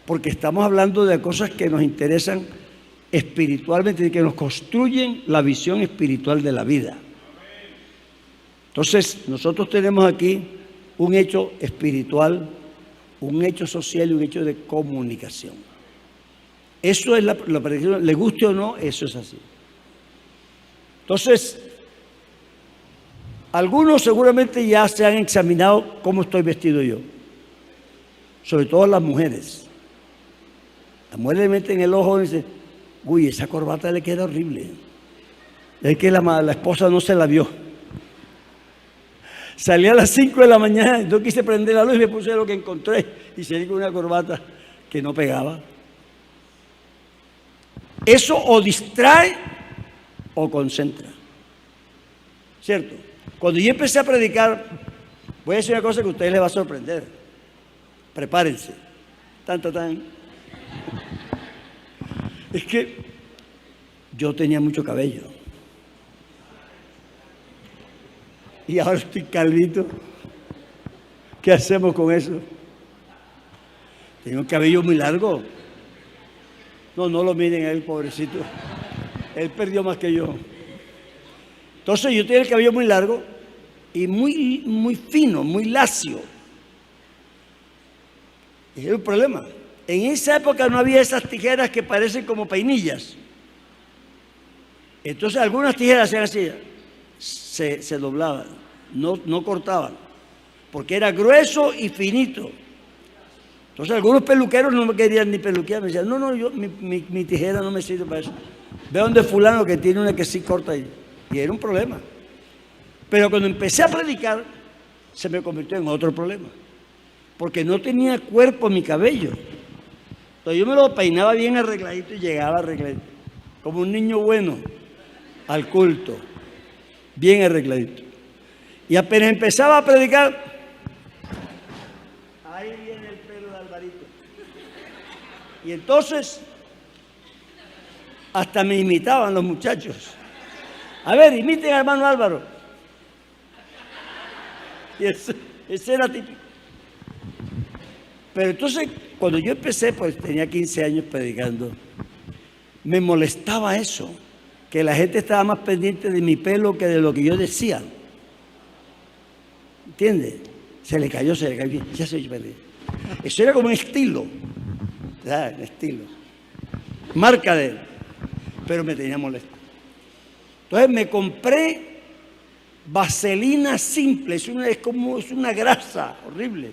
[SPEAKER 1] porque estamos hablando de cosas que nos interesan espiritualmente y que nos construyen la visión espiritual de la vida. Entonces, nosotros tenemos aquí un hecho espiritual, un hecho social y un hecho de comunicación. Eso es la predicación, le guste o no, eso es así. Entonces, algunos seguramente ya se han examinado cómo estoy vestido yo, sobre todo las mujeres. Las mujeres le meten el ojo y dicen, uy, esa corbata le queda horrible. Es que la esposa no se la vio. Salí a las 5 de la mañana, yo quise prender la luz y me puse lo que encontré y salí con una corbata que no pegaba. Eso o distrae o concentra. ¿Cierto? Cuando yo empecé a predicar, voy a decir una cosa que a ustedes les va a sorprender. Prepárense. Tan. Es que yo tenía mucho cabello. Y ahora estoy calvito. ¿Qué hacemos con eso? Tengo el cabello muy largo. No lo miren a él, pobrecito. Él perdió más que yo. Entonces yo tenía el cabello muy largo y muy fino, muy lacio. Y era un problema. En esa época no había esas tijeras que parecen como peinillas. Entonces algunas tijeras hacían así, se doblaban, no cortaban, porque era grueso y finito. Entonces algunos peluqueros no me querían ni peluquear, me decían, mi tijera no me sirve para eso. Ve donde fulano que tiene una que sí corta ahí. Y era un problema. Pero cuando empecé a predicar, se me convirtió en otro problema. Porque no tenía cuerpo mi cabello. Entonces yo me lo peinaba bien arregladito y llegaba arregladito. Como un niño bueno al culto. Bien arregladito. Y apenas empezaba a predicar, ahí viene el pelo de Alvarito. Y entonces, hasta me imitaban los muchachos. A ver, imiten al hermano Álvaro. Y ese era típico. Pero entonces, cuando yo empecé, pues tenía 15 años predicando, me molestaba eso, que la gente estaba más pendiente de mi pelo que de lo que yo decía. ¿Entiendes? Se le cayó, ya se perdió. Eso era como un estilo, ¿sabes? Estilo. Marca de él. Pero me tenía molesto. Entonces me compré vaselina simple, es una grasa horrible.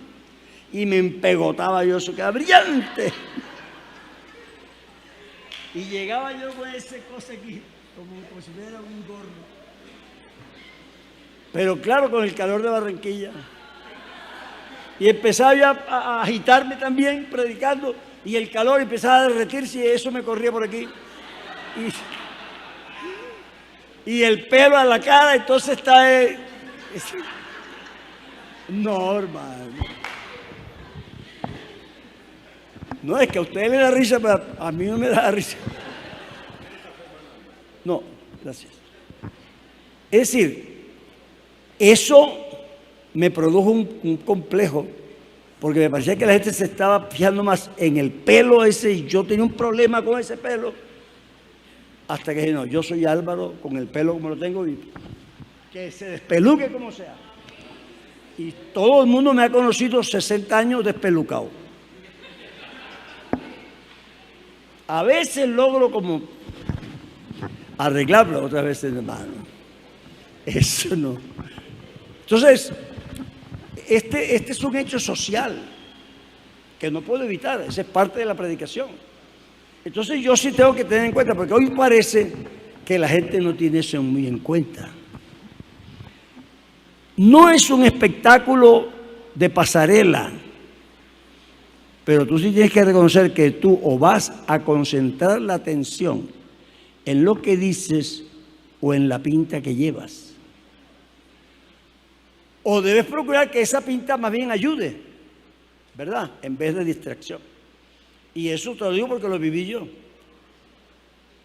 [SPEAKER 1] Y me empegotaba yo, eso quedaba brillante. Y llegaba yo con esa cosa aquí, como si fuera un gorro. Pero claro, con el calor de Barranquilla. Y empezaba yo a agitarme también, predicando, y el calor empezaba a derretirse y eso me corría por aquí. Y el pelo a la cara, entonces está... No, hermano. No, es que a ustedes les da risa, pero a mí no me da risa. No, gracias. Es decir, eso me produjo un complejo, porque me parecía que la gente se estaba fijando más en el pelo ese, y yo tenía un problema con ese pelo, hasta que dije, no, yo soy Álvaro, con el pelo como lo tengo, y que se despeluque como sea. Y todo el mundo me ha conocido 60 años despelucado. A veces logro como arreglarlo, otras veces hermano. Eso no. Entonces, este es un hecho social que no puedo evitar, esa es parte de la predicación. Entonces yo sí tengo que tener en cuenta, porque hoy parece que la gente no tiene eso muy en cuenta. No es un espectáculo de pasarela, pero tú sí tienes que reconocer que tú o vas a concentrar la atención en lo que dices o en la pinta que llevas. O debes procurar que esa pinta más bien ayude, ¿verdad? En vez de distracción. Y eso te lo digo porque lo viví yo.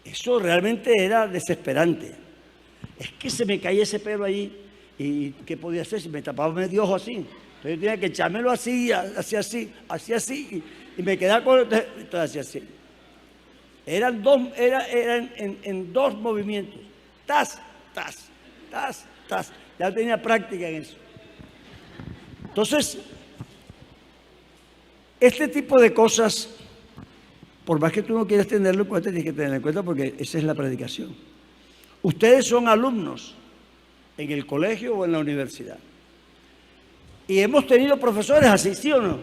[SPEAKER 1] Eso realmente era desesperante. Es que se me caía ese pelo ahí. ¿Y qué podía hacer si me tapaba medio ojo así? Entonces yo tenía que echármelo así, así, y me quedaba con... Entonces hacía así. Eran en dos movimientos. Tas, tas, tas, tas. Ya tenía práctica en eso. Entonces, este tipo de cosas, por más que tú no quieras tenerlo en cuenta, tienes que tenerlo en cuenta porque esa es la predicación. Ustedes son alumnos en el colegio o en la universidad. Y hemos tenido profesores así, ¿sí o no?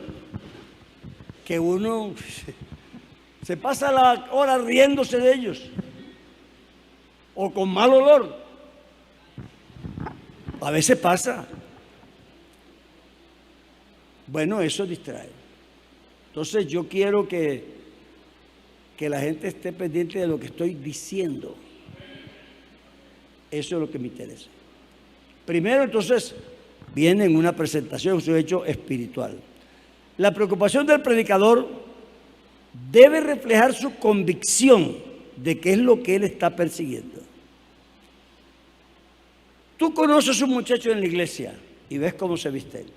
[SPEAKER 1] Que uno se pasa la hora riéndose de ellos. O con mal olor. A veces pasa. Bueno, eso distrae. Entonces yo quiero que la gente esté pendiente de lo que estoy diciendo. Eso es lo que me interesa. Primero, entonces, viene en una presentación, es un hecho espiritual. La preocupación del predicador debe reflejar su convicción de qué es lo que él está persiguiendo. Tú conoces a un muchacho en la iglesia y ves cómo se viste él.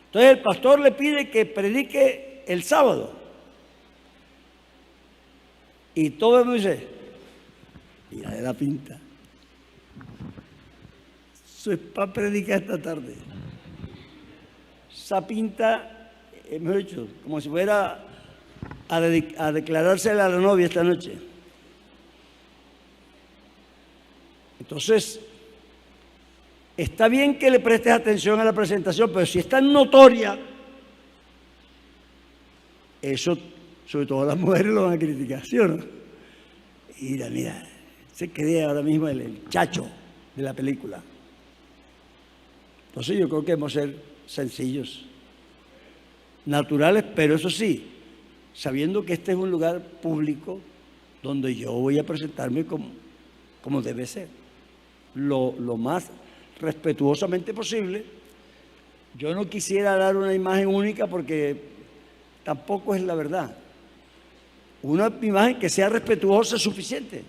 [SPEAKER 1] Entonces el pastor le pide que predique el sábado. Y todo el mundo dice, mira de la pinta. Eso es para predicar esta tarde. Esa pinta, hemos hecho, como si fuera a declarársela a la novia esta noche. Entonces, está bien que le prestes atención a la presentación, pero si es tan notoria, eso, sobre todo las mujeres lo van a criticar, ¿sí o no? Mira, se cree ahora mismo el chacho de la película. Entonces yo creo que debemos ser sencillos, naturales, pero eso sí, sabiendo que este es un lugar público donde yo voy a presentarme como debe ser, lo más respetuosamente posible. Yo no quisiera dar una imagen única porque tampoco es la verdad. Una imagen que sea respetuosa es suficiente.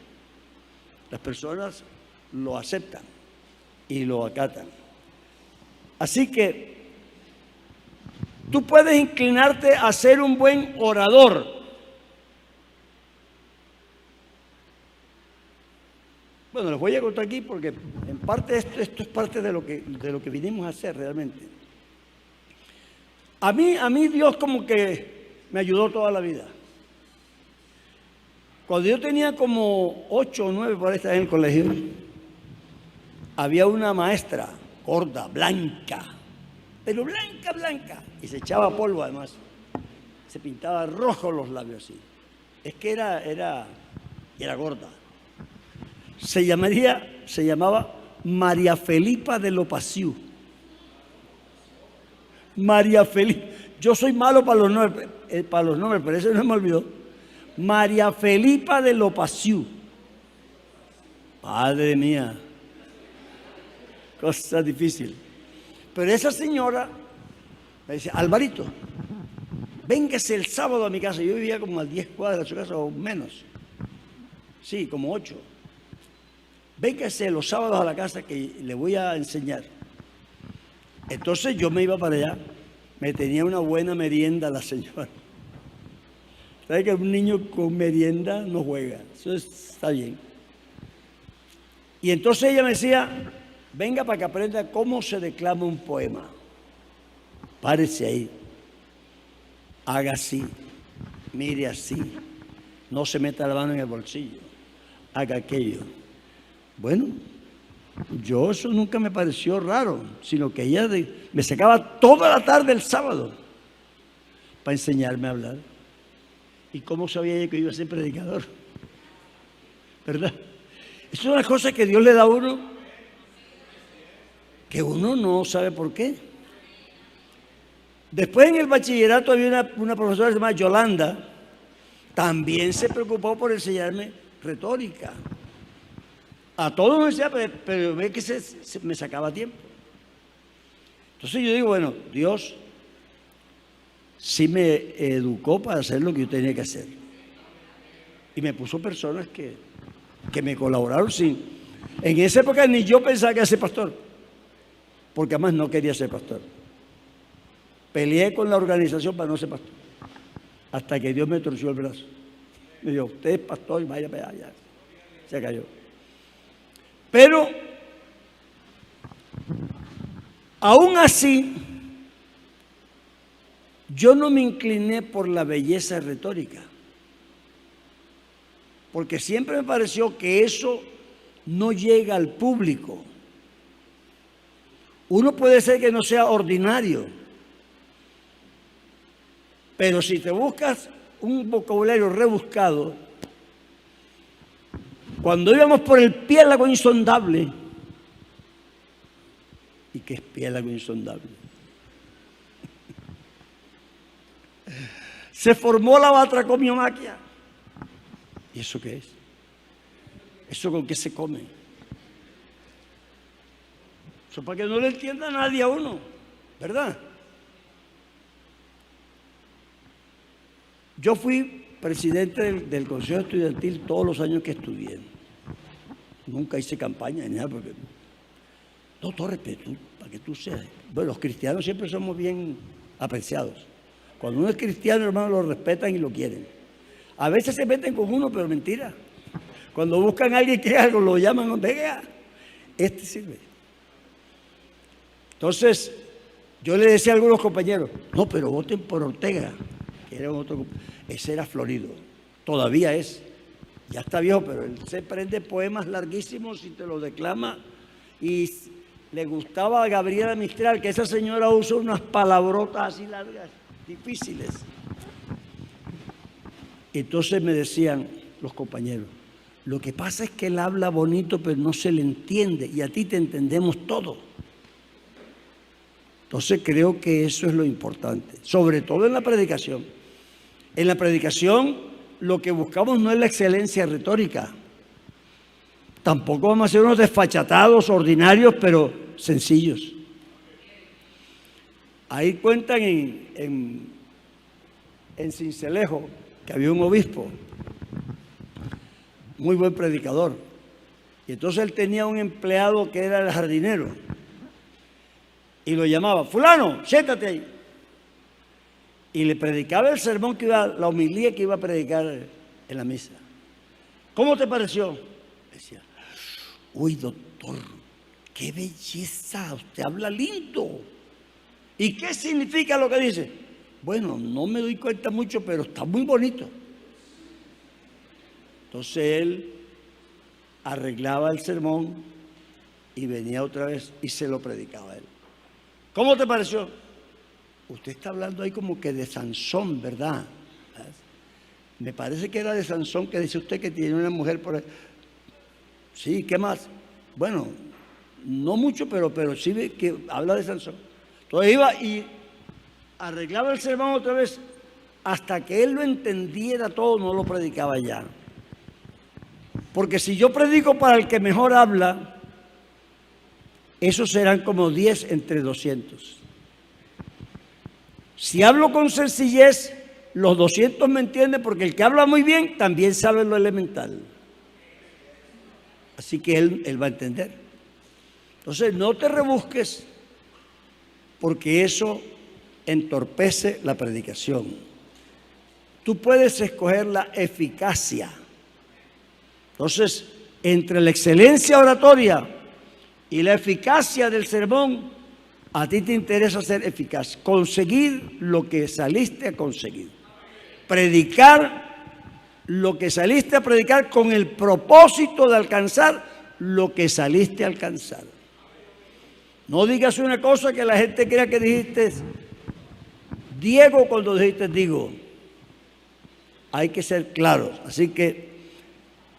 [SPEAKER 1] Las personas lo aceptan y lo acatan. Así que tú puedes inclinarte a ser un buen orador. Bueno, les voy a contar aquí porque en parte esto es parte de lo que vinimos a hacer realmente. A mí Dios como que me ayudó toda la vida. Cuando yo tenía como 8 o 9 por ahí estaba en el colegio, había una maestra gorda, blanca, pero blanca, y se echaba polvo además. Se pintaba rojo los labios así. Es que era gorda. Se llamaba María Felipa de Lopasiu. María Felipa. Yo soy malo para los nombres, pero eso no me olvidó. María Felipa de Lopasiu. Madre mía. Cosa difícil. Pero esa señora me decía, Alvarito, véngase el sábado a mi casa. Yo vivía como a 10 cuadras de su casa o menos. Sí, como 8. Véngase los sábados a la casa que le voy a enseñar. Entonces yo me iba para allá. Me tenía una buena merienda la señora. ¿Sabe que un niño con merienda no juega? Eso está bien. Y entonces ella me decía, venga para que aprenda cómo se declama un poema. Párese ahí. Haga así. Mire así. No se meta la mano en el bolsillo. Haga aquello. Bueno, yo eso nunca me pareció raro, sino que ella me sacaba toda la tarde el sábado para enseñarme a hablar. ¿Y cómo sabía ella que iba a ser predicador? ¿Verdad? Es una cosa que Dios le da a uno, que uno no sabe por qué. Después en el bachillerato había una profesora que se llama Yolanda, también se preocupó por enseñarme retórica. A todos me decía, pero ve que me sacaba tiempo. Entonces yo digo, bueno, Dios sí me educó para hacer lo que yo tenía que hacer. Y me puso personas que me colaboraron sin... En esa época ni yo pensaba que iba a ser pastor, porque además no quería ser pastor. Peleé con la organización para no ser pastor, hasta que Dios me torció el brazo. Me dijo, usted es pastor y vaya para allá. Se cayó. Pero, aún así, yo no me incliné por la belleza retórica, porque siempre me pareció que eso no llega al público. Uno puede ser que no sea ordinario, pero si te buscas un vocabulario rebuscado, cuando íbamos por el piélago insondable, ¿y qué es piélago insondable? Se formó la batracomiomaquia. ¿Y eso qué es? ¿Eso con qué se come? Eso para que no le entienda nadie a uno, ¿verdad? Yo fui presidente del Consejo Estudiantil todos los años que estudié. Nunca hice campaña ni nada, porque no, todo respeto, para que tú seas. Bueno, los cristianos siempre somos bien apreciados. Cuando uno es cristiano, hermano, lo respetan y lo quieren. A veces se meten con uno, pero mentira. Cuando buscan a alguien que algo, lo llaman, venga, este sirve. Entonces, yo le decía a algunos compañeros, no, pero voten por Ortega, que era otro, ese era Florido, todavía es, ya está viejo, pero él se prende poemas larguísimos y te los declama, y le gustaba a Gabriela Mistral, que esa señora usa unas palabrotas así largas, difíciles. Entonces me decían los compañeros, lo que pasa es que él habla bonito, pero no se le entiende, y a ti te entendemos todo. Entonces creo que eso es lo importante, sobre todo en la predicación. En la predicación lo que buscamos no es la excelencia retórica. Tampoco vamos a ser unos desfachatados, ordinarios, pero sencillos. Ahí cuentan en Sincelejo que había un obispo, muy buen predicador. Y entonces él tenía un empleado que era el jardinero. Y lo llamaba, fulano, siéntate ahí. Y le predicaba el sermón la homilía que iba a predicar en la misa. ¿Cómo te pareció? Decía, uy, doctor, qué belleza, usted habla lindo. ¿Y qué significa lo que dice? Bueno, no me doy cuenta mucho, pero está muy bonito. Entonces él arreglaba el sermón y venía otra vez y se lo predicaba a él. ¿Cómo te pareció? Usted está hablando ahí como que de Sansón, ¿verdad? Me parece que era de Sansón que dice usted que tiene una mujer por ahí. Sí, ¿qué más? Bueno, no mucho, pero sí que habla de Sansón. Entonces iba y arreglaba el sermón otra vez. Hasta que él lo entendiera todo, no lo predicaba ya. Porque si yo predico para el que mejor habla, esos serán como 10 entre 200. Si hablo con sencillez, los 200 me entienden, porque el que habla muy bien también sabe lo elemental. Así que él va a entender. Entonces no te rebusques, porque eso entorpece la predicación. Tú puedes escoger la eficacia. Entonces, entre la excelencia oratoria y la eficacia del sermón, a ti te interesa ser eficaz, conseguir lo que saliste a conseguir, predicar lo que saliste a predicar con el propósito de alcanzar lo que saliste a alcanzar. No digas una cosa que la gente crea que dijiste Diego cuando dijiste digo. Hay que ser claros. Así que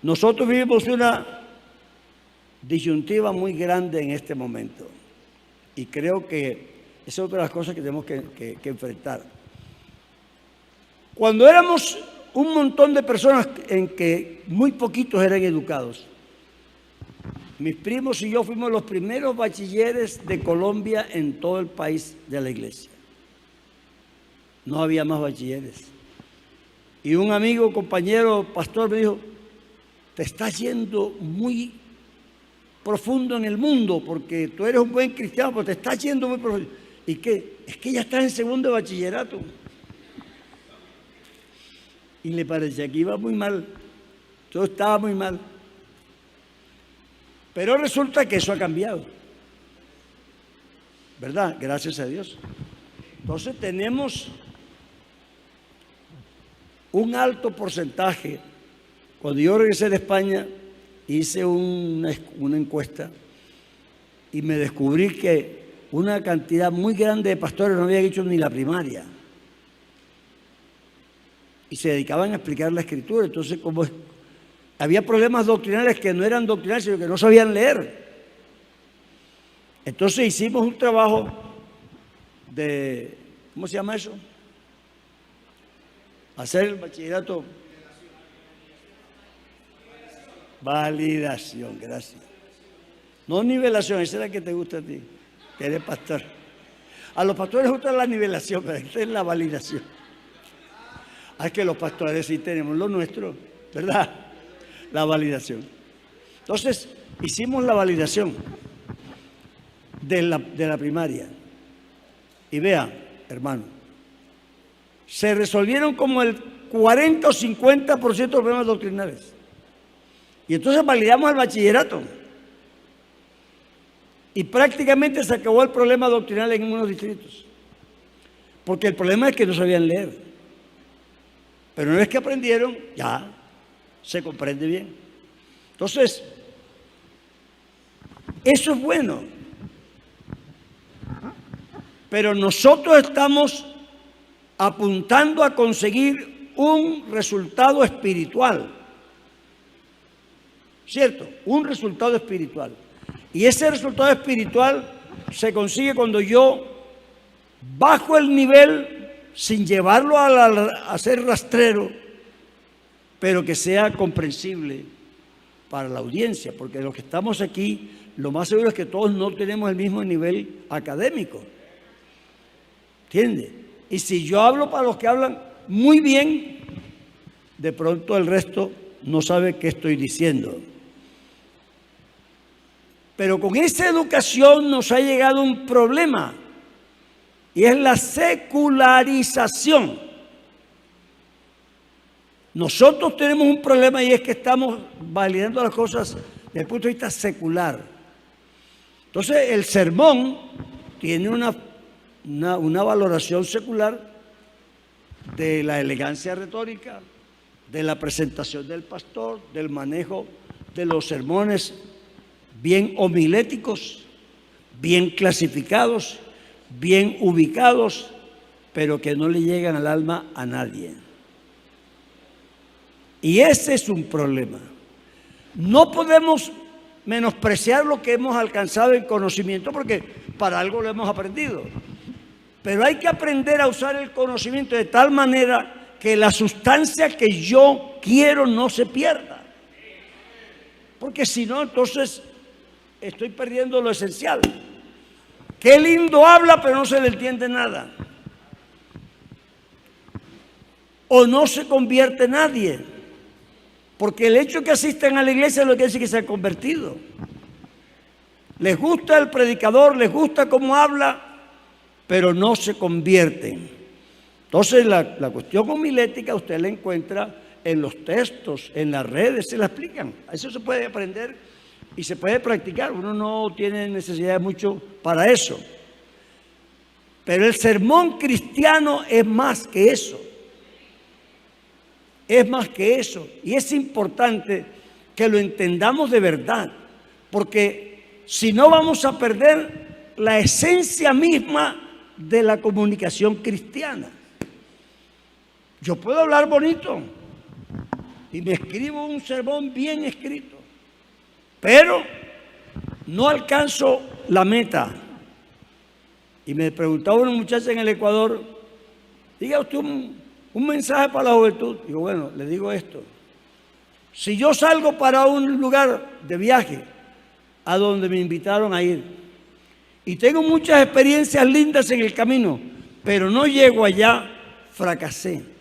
[SPEAKER 1] nosotros vivimos una disyuntiva muy grande en este momento. Y creo que esa es otra de las cosas que tenemos que enfrentar. Cuando éramos un montón de personas en que muy poquitos eran educados, mis primos y yo fuimos los primeros bachilleres de Colombia en todo el país de la iglesia. No había más bachilleres. Y un amigo, compañero, pastor me dijo, te estás yendo muy profundo en el mundo, porque tú eres un buen cristiano, pero te estás yendo muy profundo. ¿Y qué? Es que ya estás en segundo de bachillerato. Y le parecía que iba muy mal. Todo estaba muy mal. Pero resulta que eso ha cambiado. ¿Verdad? Gracias a Dios. Entonces tenemos un alto porcentaje. Cuando yo regresé de España, hice una encuesta y me descubrí que una cantidad muy grande de pastores no habían hecho ni la primaria. Y se dedicaban a explicar la Escritura. Entonces, como había problemas doctrinales que no eran doctrinales, sino que no sabían leer. Entonces hicimos un trabajo de, ¿cómo se llama eso? Hacer el bachillerato. Validación, gracias. No nivelación, esa es la que te gusta a ti, que eres pastor. A los pastores les gusta la nivelación, pero esta es la validación. Es que los pastores sí tenemos lo nuestro, ¿verdad? La validación. Entonces, hicimos la validación de la primaria. Y vea, hermano, se resolvieron como el 40 o 50% de los problemas doctrinales. Y entonces validamos el bachillerato. Y prácticamente se acabó el problema doctrinal en unos distritos. Porque el problema es que no sabían leer. Pero una vez que aprendieron, ya se comprende bien. Entonces, eso es bueno. Pero nosotros estamos apuntando a conseguir un resultado espiritual. ¿Cierto? Un resultado espiritual. Y ese resultado espiritual se consigue cuando yo bajo el nivel sin llevarlo a ser rastrero, pero que sea comprensible para la audiencia, porque los que estamos aquí, lo más seguro es que todos no tenemos el mismo nivel académico. ¿Entiende? Y si yo hablo para los que hablan muy bien, de pronto el resto no sabe qué estoy diciendo. Pero con esa educación nos ha llegado un problema, y es la secularización. Nosotros tenemos un problema y es que estamos validando las cosas desde el punto de vista secular. Entonces el sermón tiene una una valoración secular de la elegancia retórica, de la presentación del pastor, del manejo de los sermones bien homiléticos, bien clasificados, bien ubicados, pero que no le llegan al alma a nadie. Y ese es un problema. No podemos menospreciar lo que hemos alcanzado en conocimiento, porque para algo lo hemos aprendido. Pero hay que aprender a usar el conocimiento de tal manera que la sustancia que yo quiero no se pierda. Porque si no, entonces estoy perdiendo lo esencial. Qué lindo habla, pero no se le entiende nada. O no se convierte nadie. Porque el hecho de que asistan a la iglesia es lo que quiere decir que se han convertido. Les gusta el predicador, les gusta cómo habla, pero no se convierten. Entonces la cuestión homilética usted la encuentra en los textos, en las redes, se la explican. Eso se puede aprender y se puede practicar. Uno no tiene necesidad de mucho para eso. Pero el sermón cristiano es más que eso. Es más que eso. Y es importante que lo entendamos de verdad. Porque si no vamos a perder la esencia misma de la comunicación cristiana. Yo puedo hablar bonito y me escribo un sermón bien escrito, pero no alcanzo la meta. Y me preguntaba una muchacha en el Ecuador, diga usted un mensaje para la juventud. Digo, bueno, le digo esto. Si yo salgo para un lugar de viaje a donde me invitaron a ir y tengo muchas experiencias lindas en el camino, pero no llego allá, fracasé.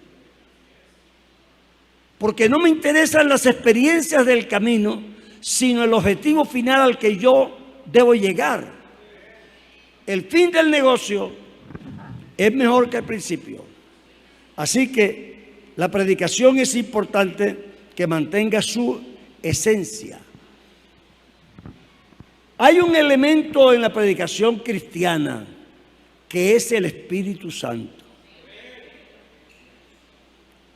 [SPEAKER 1] Porque no me interesan las experiencias del camino, sino el objetivo final al que yo debo llegar. El fin del negocio es mejor que el principio. Así que la predicación es importante que mantenga su esencia. Hay un elemento en la predicación cristiana que es el Espíritu Santo.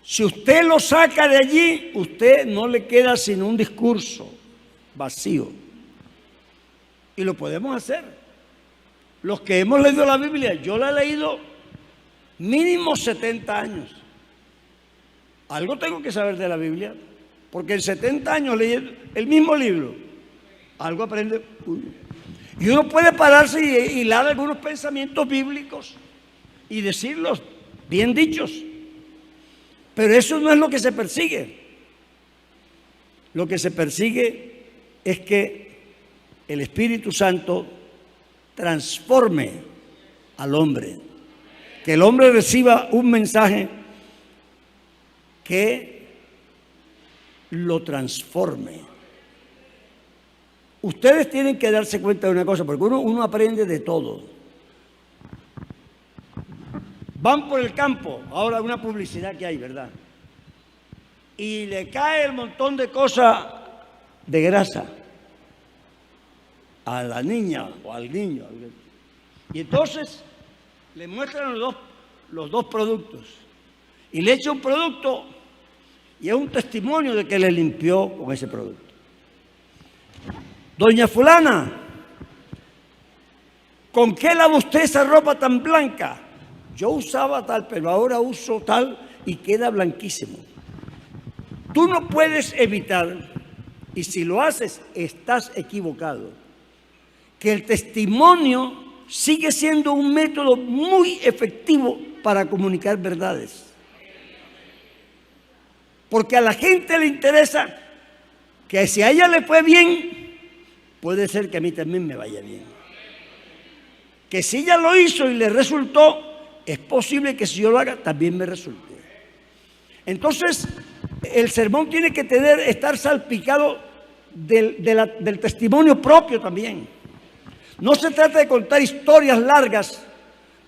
[SPEAKER 1] Si usted lo saca de allí, usted no le queda sino un discurso vacío. Y lo podemos hacer. Los que hemos leído la Biblia, yo la he leído mínimo 70 años. Algo tengo que saber de la Biblia, porque en 70 años leyendo el mismo libro, algo aprende. Y uno puede pararse y hilar algunos pensamientos bíblicos y decirlos bien dichos. Pero eso no es lo que se persigue. Lo que se persigue es que el Espíritu Santo transforme al hombre. Que el hombre reciba un mensaje que lo transforme. Ustedes tienen que darse cuenta de una cosa, porque uno aprende de todo. Van por el campo, ahora una publicidad que hay, ¿verdad? Y le cae el montón de cosas de grasa a la niña o al niño. Y entonces le muestran los dos productos. Y le echa un producto y es un testimonio de que le limpió con ese producto. Doña fulana, ¿con qué lava usted esa ropa tan blanca? Yo usaba tal, pero ahora uso tal y queda blanquísimo. Tú no puedes evitar, y si lo haces, estás equivocado, que el testimonio sigue siendo un método muy efectivo para comunicar verdades. Porque a la gente le interesa que si a ella le fue bien, puede ser que a mí también me vaya bien. Que si ella lo hizo y le resultó, es posible que si yo lo haga, también me resulte. Entonces, el sermón tiene que estar salpicado del testimonio propio también. No se trata de contar historias largas,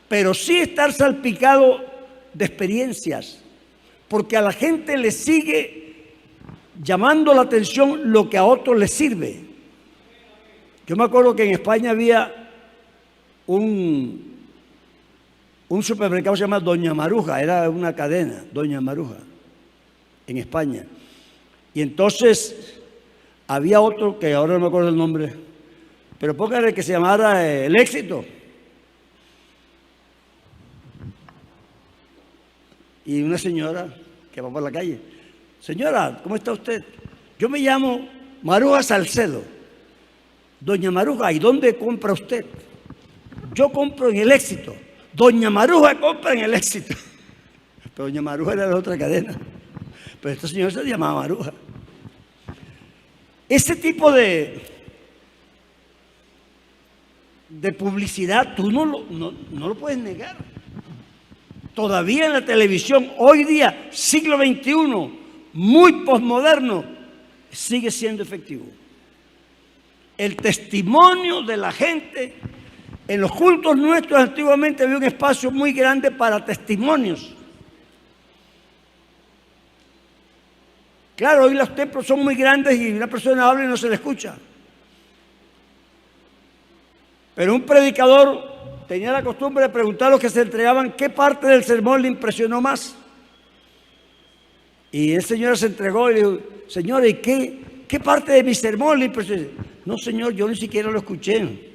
[SPEAKER 1] pero sí estar salpicado de experiencias, porque a la gente le sigue llamando la atención lo que a otros les sirve. Yo me acuerdo que en España había un un supermercado se llama Doña Maruja, era una cadena, Doña Maruja, en España. Y entonces había otro que ahora no me acuerdo el nombre, pero póngale que se llamara El Éxito. Y una señora que va por la calle: señora, ¿cómo está usted? Yo me llamo Maruja Salcedo. Doña Maruja, ¿y dónde compra usted? Yo compro en El Éxito. Doña Maruja compra en El Éxito. Pero Doña Maruja era de otra cadena. Pero esta señora se llamaba Maruja. Ese tipo de publicidad tú no lo puedes negar. Todavía en la televisión, hoy día, siglo XXI, muy posmoderno, sigue siendo efectivo. El testimonio de la gente. En los cultos nuestros antiguamente había un espacio muy grande para testimonios. Claro, hoy los templos son muy grandes y una persona habla y no se le escucha. Pero un predicador tenía la costumbre de preguntar a los que se entregaban qué parte del sermón le impresionó más. Y el señor se entregó y le dijo: señor, ¿y qué parte de mi sermón le impresionó? No, señor, yo ni siquiera lo escuché.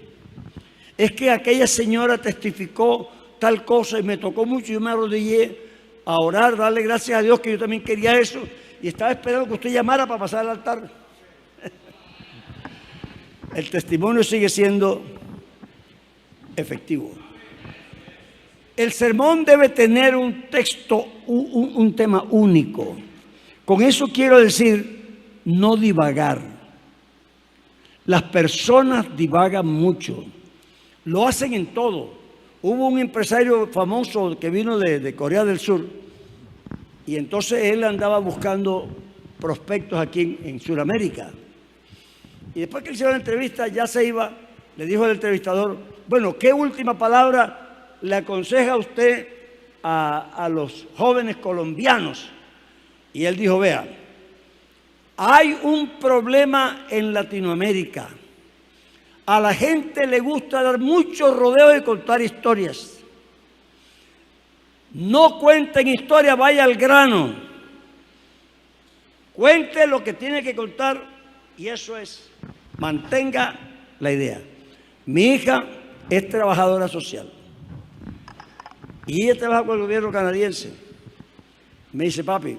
[SPEAKER 1] Es que aquella señora testificó tal cosa y me tocó mucho. Yo me arrodillé a orar, darle gracias a Dios, que yo también quería eso, y estaba esperando que usted llamara para pasar al altar. El testimonio sigue siendo efectivo. El sermón debe tener un texto, un tema único. Con eso quiero decir, no divagar. Las personas divagan mucho. Lo hacen en todo. Hubo un empresario famoso que vino de Corea del Sur, y entonces él andaba buscando prospectos aquí en Sudamérica. Y después que hicieron la entrevista, ya se iba, le dijo al entrevistador: bueno, ¿qué última palabra le aconseja usted a los jóvenes colombianos? Y él dijo: vea, hay un problema en Latinoamérica. A la gente le gusta dar mucho rodeo y contar historias. No cuenten historias, vaya al grano. Cuente lo que tiene que contar, y eso es, mantenga la idea. Mi hija es trabajadora social y ella trabaja con el gobierno canadiense. Me dice: papi,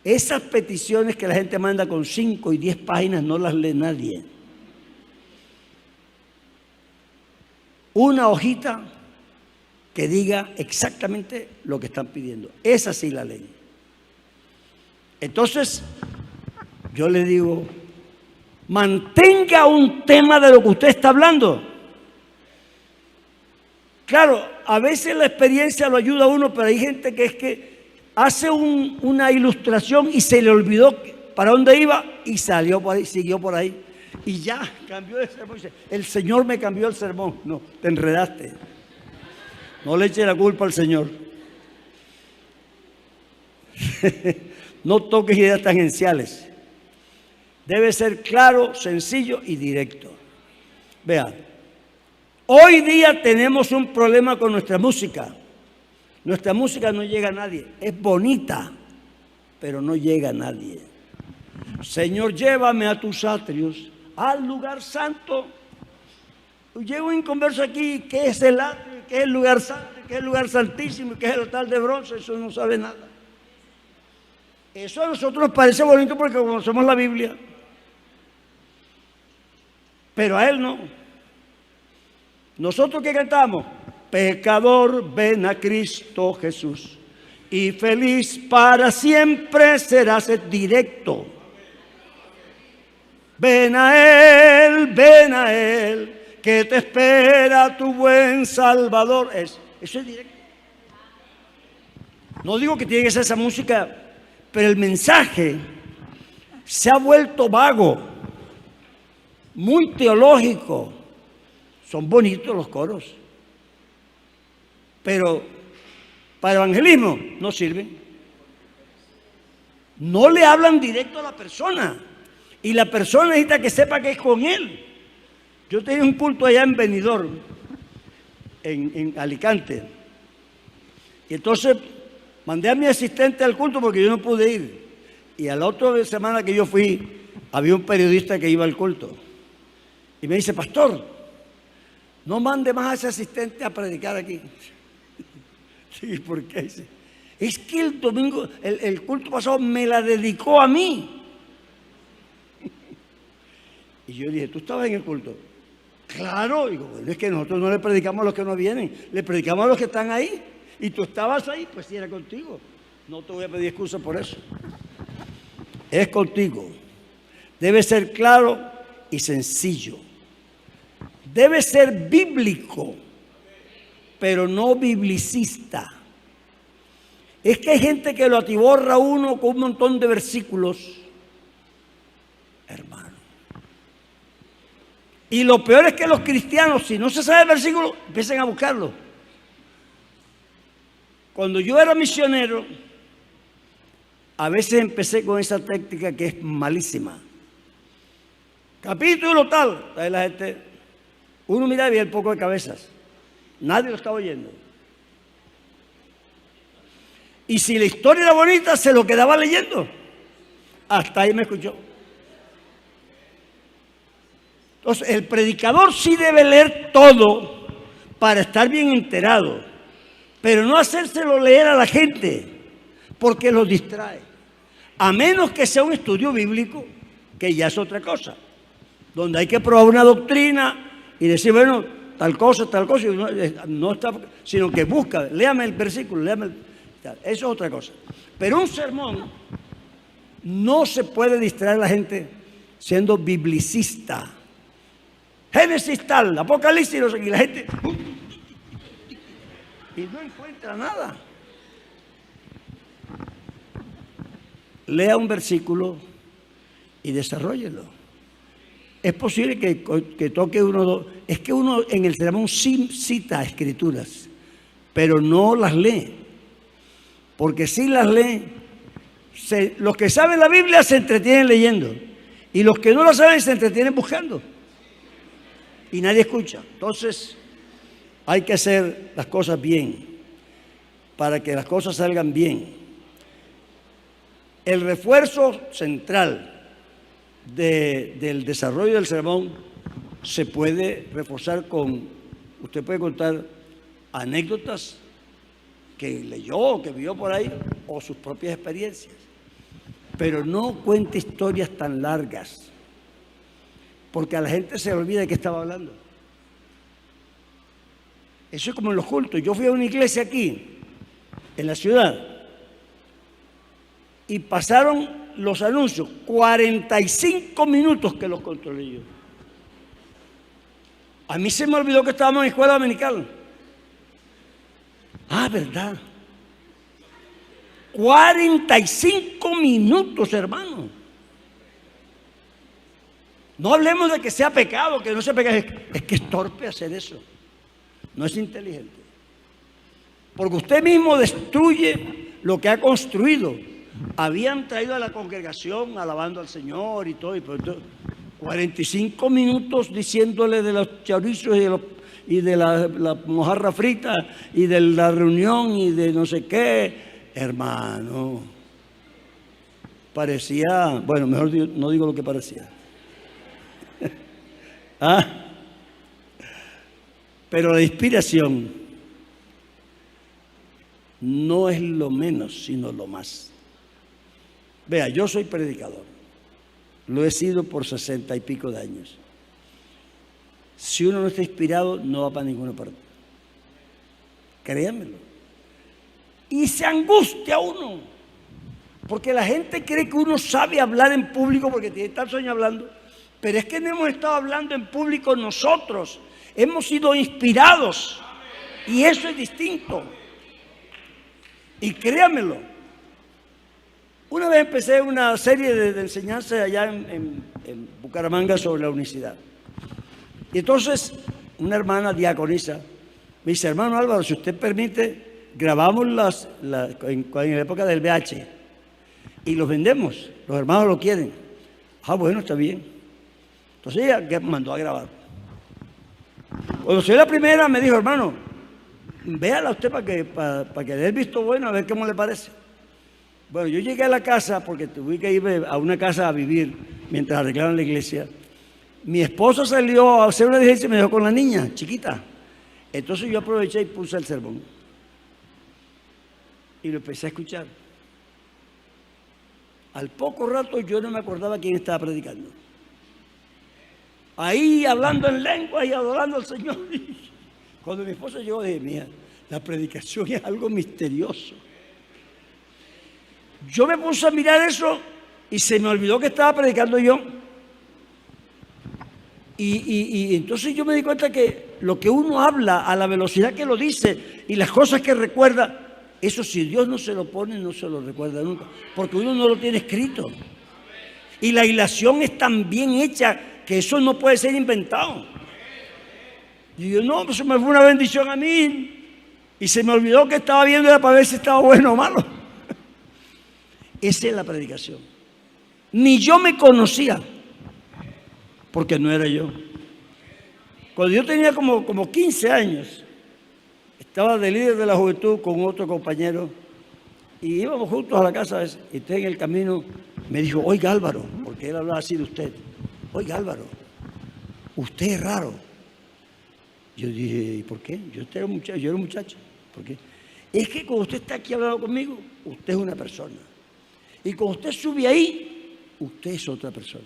[SPEAKER 1] esas peticiones que la gente manda con 5 y 10 páginas no las lee nadie. Una hojita que diga exactamente lo que están pidiendo. Esa sí la leen. Entonces, yo le digo: mantenga un tema de lo que usted está hablando. Claro, a veces la experiencia lo ayuda a uno, pero hay gente que es que hace una ilustración y se le olvidó para dónde iba y salió por ahí, siguió por ahí. Y ya cambió de sermón. El Señor me cambió el sermón. No, te enredaste. No le eche la culpa al Señor. No toques ideas tangenciales. Debe ser claro, sencillo y directo. Vean, hoy día tenemos un problema con nuestra música. Nuestra música no llega a nadie. Es bonita, pero no llega a nadie. Señor, llévame a tus atrios, al lugar santo. Llego un inconverso aquí: ¿qué es el atrio? ¿Qué es el lugar santo? ¿Qué es el lugar santísimo? ¿Qué es el altar de bronce? Eso no sabe nada. Eso a nosotros nos parece bonito porque conocemos la Biblia, pero a él no. ¿Nosotros qué cantamos? Pecador, ven a Cristo Jesús y feliz para siempre serás. Directo. ven a Él, que te espera tu buen Salvador. Eso es directo. No digo que tiene que ser esa música, pero el mensaje se ha vuelto vago, muy teológico. Son bonitos los coros, pero para evangelismo no sirven. No le hablan directo a la persona, y la persona necesita que sepa que es con él. Yo tenía un culto allá en Benidorm, en Alicante, Y entonces mandé a mi asistente al culto porque yo no pude ir. Y a la otra semana que yo fui, había un periodista que iba al culto. Y me dice, pastor, no mande más a ese asistente a predicar aquí. Sí, ¿por qué? Dice, es que el domingo, el culto pasado me la dedicó a mí. Y yo dije, ¿tú estabas en el culto? Claro. Digo, bueno, es que nosotros no le predicamos a los que no vienen, le predicamos a los que están ahí. Y tú estabas ahí, pues sí, era contigo. No te voy a pedir excusas por eso. Es contigo. Debe ser claro y sencillo. Debe ser bíblico, pero no biblicista. Es que hay gente que lo atiborra uno con un montón de versículos, hermano. Y lo peor es que los cristianos, si no se sabe el versículo, empiezan a buscarlo. Cuando yo era misionero, a veces empecé con esa técnica que es malísima. Capítulo tal, ahí la gente, uno mira y ve el poco de cabezas. Nadie lo estaba oyendo. Y si la historia era bonita, se lo quedaba leyendo. Hasta ahí me escuchó. Entonces, el predicador sí debe leer todo para estar bien enterado, pero no hacérselo leer a la gente, porque los distrae. A menos que sea un estudio bíblico, que ya es otra cosa, donde hay que probar una doctrina y decir, bueno, tal cosa, y no está, sino que busca, léame el versículo, eso es otra cosa. Pero un sermón no se puede distraer a la gente siendo biblicista. Génesis tal, Apocalipsis, y la gente y no encuentra nada. Lea un versículo y desarróllelo. Es posible que toque uno o dos. Es que uno en el sermón sí cita escrituras, pero no las lee. Porque si las lee, los que saben la Biblia se entretienen leyendo. Y los que no la saben se entretienen buscando. Y nadie escucha. Entonces, hay que hacer las cosas bien, para que las cosas salgan bien. El refuerzo central del desarrollo del sermón se puede reforzar con, usted puede contar anécdotas que leyó, que vio por ahí, o sus propias experiencias. Pero no cuente historias tan largas, porque a la gente se le olvida de qué estaba hablando. Eso es como en los cultos. Yo fui a una iglesia aquí, en la ciudad, y pasaron los anuncios, 45 minutos que los controlé yo. A mí se me olvidó que estábamos en escuela dominical. Ah, ¿verdad? 45 minutos, hermano. No hablemos de que sea pecado, que no sea pecado. Es que es torpe hacer eso. No es inteligente. Porque usted mismo destruye lo que ha construido. Habían traído a la congregación alabando al Señor y todo. 45 minutos diciéndole de los chorizos y de la mojarra frita y de la reunión y de no sé qué. Hermano, parecía, bueno, mejor no digo lo que parecía. ¿Ah? Pero la inspiración no es lo menos, sino lo más. Vea, yo soy predicador. Lo he sido por 60 y pico de años. Si uno no está inspirado, no va para ninguna parte. Créanmelo. Y se angustia uno. Porque la gente cree que uno sabe hablar en público porque tiene tantos años hablando. Pero es que no hemos estado hablando en público nosotros. Hemos sido inspirados. Y eso es distinto. Y créanmelo. Una vez empecé una serie de enseñanzas allá en Bucaramanga sobre la unicidad. Y entonces una hermana diaconisa me dice, hermano Álvaro, si usted permite, grabamos en la época del VH y los vendemos. Los hermanos lo quieren. Ah, bueno, está bien. Entonces ella mandó a grabar. Cuando soy la primera me dijo, hermano, véala usted para que dé el visto bueno, a ver cómo le parece. Bueno, yo llegué a la casa porque tuve que ir a una casa a vivir mientras arreglaban la iglesia. Mi esposo salió a hacer una diligencia y me dejó con la niña, chiquita. Entonces yo aproveché y puse el sermón. Y lo empecé a escuchar. Al poco rato yo no me acordaba quién estaba predicando. Ahí hablando en lengua y adorando al Señor. Cuando mi esposa llegó, dije, mira, la predicación es algo misterioso. Yo me puse a mirar eso y se me olvidó que estaba predicando yo. Y entonces yo me di cuenta que lo que uno habla a la velocidad que lo dice y las cosas que recuerda, eso si Dios no se lo pone, no se lo recuerda nunca, porque uno no lo tiene escrito. Y la hilación es tan bien hecha que eso no puede ser inventado. Y yo, no, pues me fue una bendición a mí y se me olvidó que estaba viendo para ver si estaba bueno o malo. Esa es la predicación. Ni yo me conocía, porque no era yo. Cuando yo tenía como 15 años, estaba de líder de la juventud con otro compañero y íbamos juntos a la casa y usted en el camino me dijo, oiga Álvaro, porque él hablaba así de usted, oiga Álvaro, usted es raro. Yo dije, ¿y por qué? Yo era un muchacho. ¿Por qué? Es que cuando usted está aquí hablando conmigo, usted es una persona. Y cuando usted sube ahí, usted es otra persona.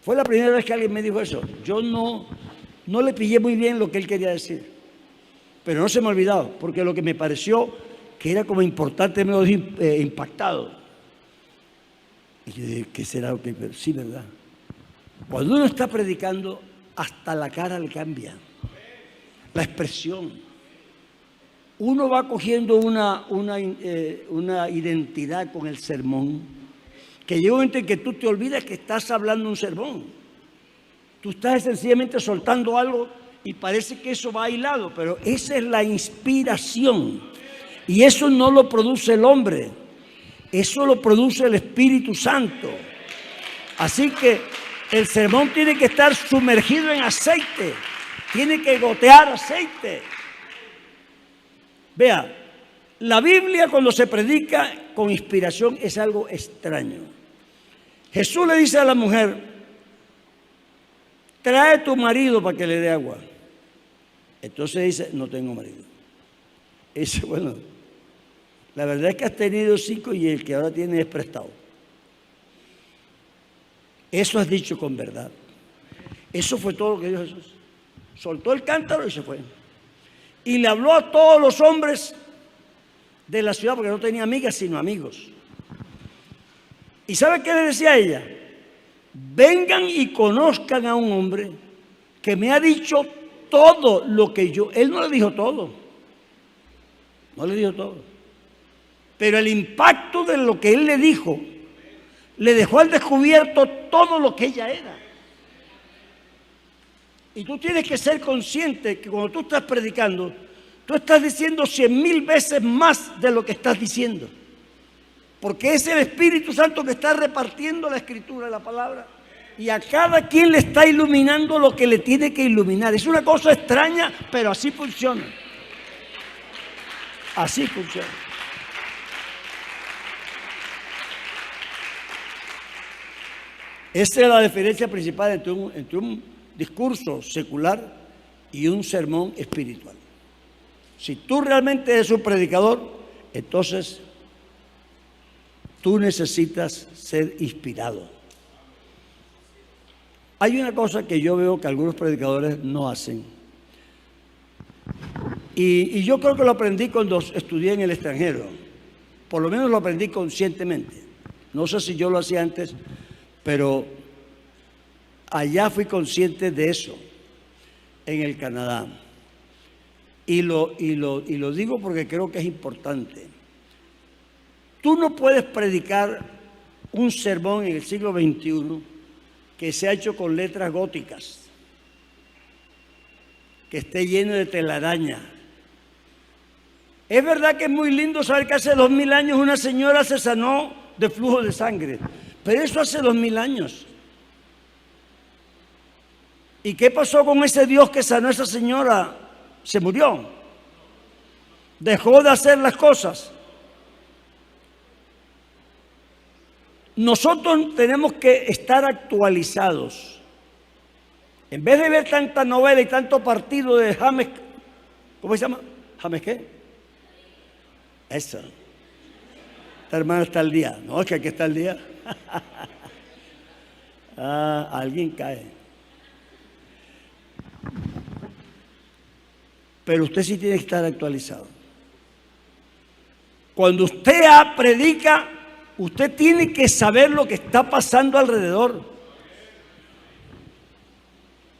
[SPEAKER 1] Fue la primera vez que alguien me dijo eso. Yo no le pillé muy bien lo que él quería decir. Pero no se me ha olvidado, porque lo que me pareció que era como importante me lo dejó impactado. Y yo dije, ¿qué será? Pero sí, ¿verdad? Cuando uno está predicando, hasta la cara le cambia. La expresión. Uno va cogiendo una identidad con el sermón, que llega un momento en que tú te olvidas que estás hablando un sermón. Tú estás sencillamente soltando algo y parece que eso va hilado, pero esa es la inspiración. Y eso no lo produce el hombre, eso lo produce el Espíritu Santo. Así que el sermón tiene que estar sumergido en aceite, tiene que gotear aceite. Vea, la Biblia cuando se predica con inspiración es algo extraño. Jesús le dice a la mujer, trae a tu marido para que le dé agua. Entonces dice, no tengo marido. Y dice, bueno, la verdad es que has tenido 5 y el que ahora tiene es prestado. Eso has dicho con verdad. Eso fue todo lo que dijo Jesús. Soltó el cántaro y se fue. Y le habló a todos los hombres de la ciudad, porque no tenía amigas sino amigos. ¿Y sabe qué le decía a ella? Vengan y conozcan a un hombre que me ha dicho todo lo que yo... Él no le dijo todo. No le dijo todo. Pero el impacto de lo que él le dijo le dejó al descubierto todo lo que ella era. Y tú tienes que ser consciente que cuando tú estás predicando, tú estás diciendo 100,000 veces más de lo que estás diciendo. Porque es el Espíritu Santo que está repartiendo la Escritura, la palabra. Y a cada quien le está iluminando lo que le tiene que iluminar. Es una cosa extraña, pero así funciona. Así funciona. Esa es la diferencia principal entre un discurso secular y un sermón espiritual. Si tú realmente eres un predicador, entonces tú necesitas ser inspirado. Hay una cosa que yo veo que algunos predicadores no hacen. Y yo creo que lo aprendí cuando estudié en el extranjero. Por lo menos lo aprendí conscientemente. No sé si yo lo hacía antes, pero allá fui consciente de eso, en el Canadá. Y lo digo porque creo que es importante. Tú no puedes predicar un sermón en el siglo XXI que se ha hecho con letras góticas, que esté lleno de telaraña. Es verdad que es muy lindo saber que hace 2000 años una señora se sanó de flujo de sangre, pero eso hace 2000 años. ¿Y qué pasó con ese Dios que sanó a esa señora se murió. Dejó de hacer las cosas. Nosotros tenemos que estar actualizados. En vez de ver tanta novela y tanto partido de James, ¿cómo se llama? ¿James qué? Eso. Esta hermana está al día. No, es que aquí está al día. Alguien cae. Pero usted sí tiene que estar actualizado. Cuando usted predica, usted tiene que saber lo que está pasando alrededor.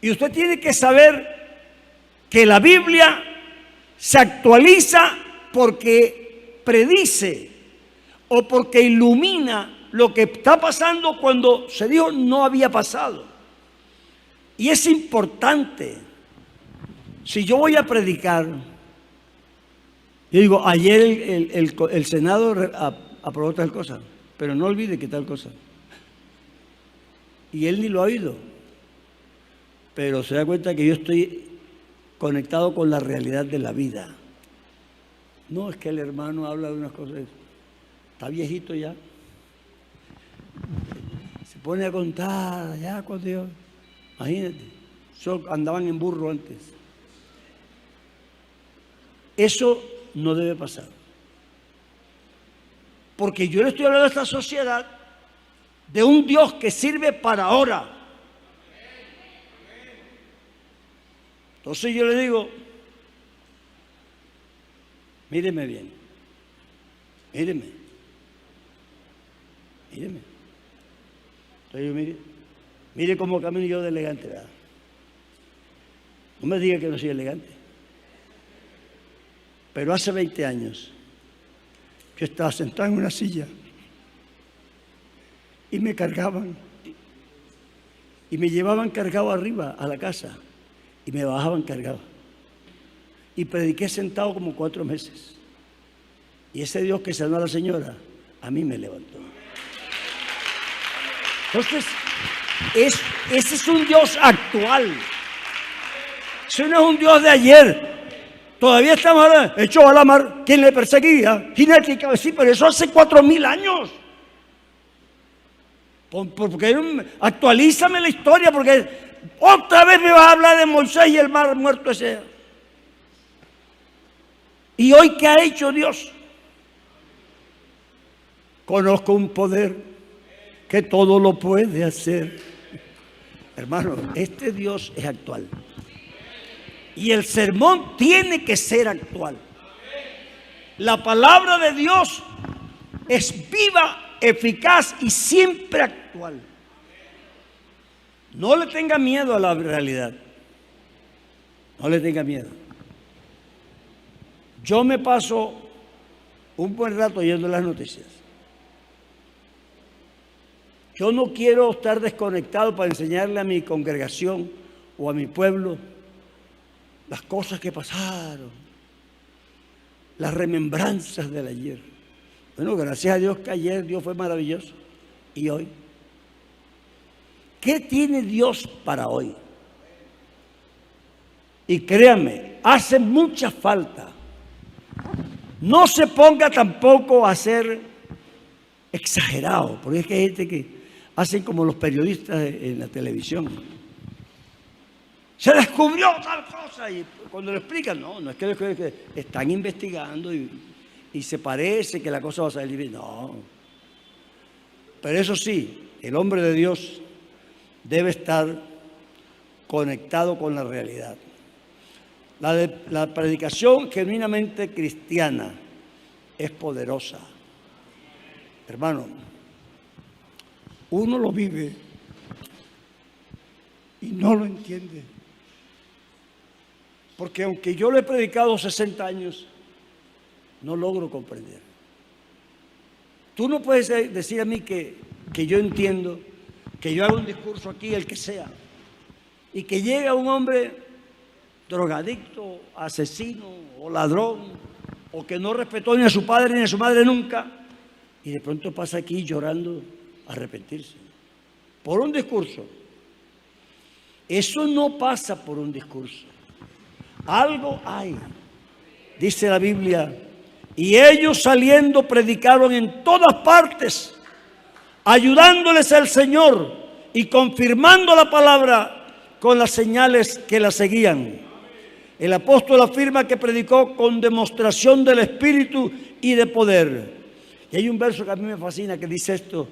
[SPEAKER 1] Y usted tiene que saber que la Biblia se actualiza porque predice o porque ilumina lo que está pasando cuando se dijo no había pasado. Y es importante. Si yo voy a predicar, yo digo, ayer el Senado aprobó tal cosa, pero no olvide que tal cosa. Y él ni lo ha oído. Pero se da cuenta que yo estoy conectado con la realidad de la vida. No, es que el hermano habla de unas cosas, está viejito ya. Se pone a contar, ya con Dios. Imagínate, andaban en burro antes. Eso no debe pasar. Porque yo le estoy hablando a esta sociedad de un Dios que sirve para ahora. Entonces yo le digo, míreme bien, míreme. Entonces yo mire cómo camino yo de elegante, ¿verdad? No me diga que no soy elegante. Pero hace 20 años yo estaba sentado en una silla y me cargaban y me llevaban cargado arriba a la casa y me bajaban cargado. Y prediqué sentado como 4 meses. Y ese Dios que sanó a la señora, a mí me levantó. Entonces, ese es un Dios actual. Ese no es un Dios de ayer. Todavía estamos hablando, echó a la mar, quien le perseguía, cinética, sí, pero eso hace 4000 años. Porque actualízame la historia, porque otra vez me vas a hablar de Moisés y el mar muerto ese. ¿Y hoy qué ha hecho Dios? Conozco un poder que todo lo puede hacer. Hermano, este Dios es actual. Y el sermón tiene que ser actual. La palabra de Dios es viva, eficaz y siempre actual. No le tenga miedo a la realidad. No le tenga miedo. Yo me paso un buen rato oyendo las noticias. Yo no quiero estar desconectado para enseñarle a mi congregación o a mi pueblo las cosas que pasaron, las remembranzas del ayer. Bueno, gracias a Dios que ayer Dios fue maravilloso. ¿Y hoy? ¿Qué tiene Dios para hoy? Y créanme, hace mucha falta. No se ponga tampoco a ser exagerado, porque es que hay gente que hacen como los periodistas en la televisión. Se descubrió tal cosa y cuando lo explican, no es que están investigando y se parece que la cosa va a salir bien. No. Pero eso sí, el hombre de Dios debe estar conectado con la realidad. La predicación genuinamente cristiana es poderosa. Hermano, uno lo vive y no lo entiende. Porque aunque yo lo he predicado 60 años, no logro comprender. Tú no puedes decir a mí que yo entiendo, que yo hago un discurso aquí, el que sea, y que llega un hombre drogadicto, asesino o ladrón, o que no respetó ni a su padre ni a su madre nunca, y de pronto pasa aquí llorando a arrepentirse. Por un discurso. Eso no pasa por un discurso. Algo hay. Dice la Biblia, y ellos saliendo predicaron en todas partes, ayudándoles al Señor y confirmando la palabra con las señales que la seguían. El apóstol afirma que predicó con demostración del Espíritu y de poder. Y hay un verso que a mí me fascina que dice esto: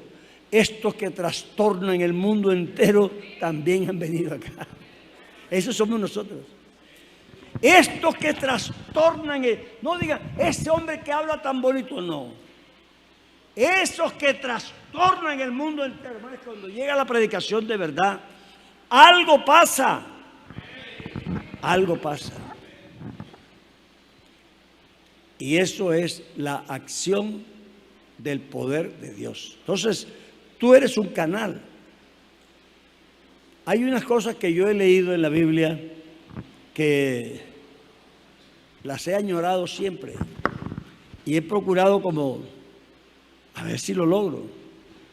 [SPEAKER 1] estos que trastornan el mundo entero también han venido acá. Esos somos nosotros. Estos que trastornan, no digan, ese hombre que habla tan bonito, no. Esos que trastornan el mundo entero. Hermanos, cuando llega la predicación de verdad, algo pasa. Algo pasa. Y eso es la acción del poder de Dios. Entonces, tú eres un canal. Hay unas cosas que yo he leído en la Biblia que las he añorado siempre y he procurado como a ver si lo logro.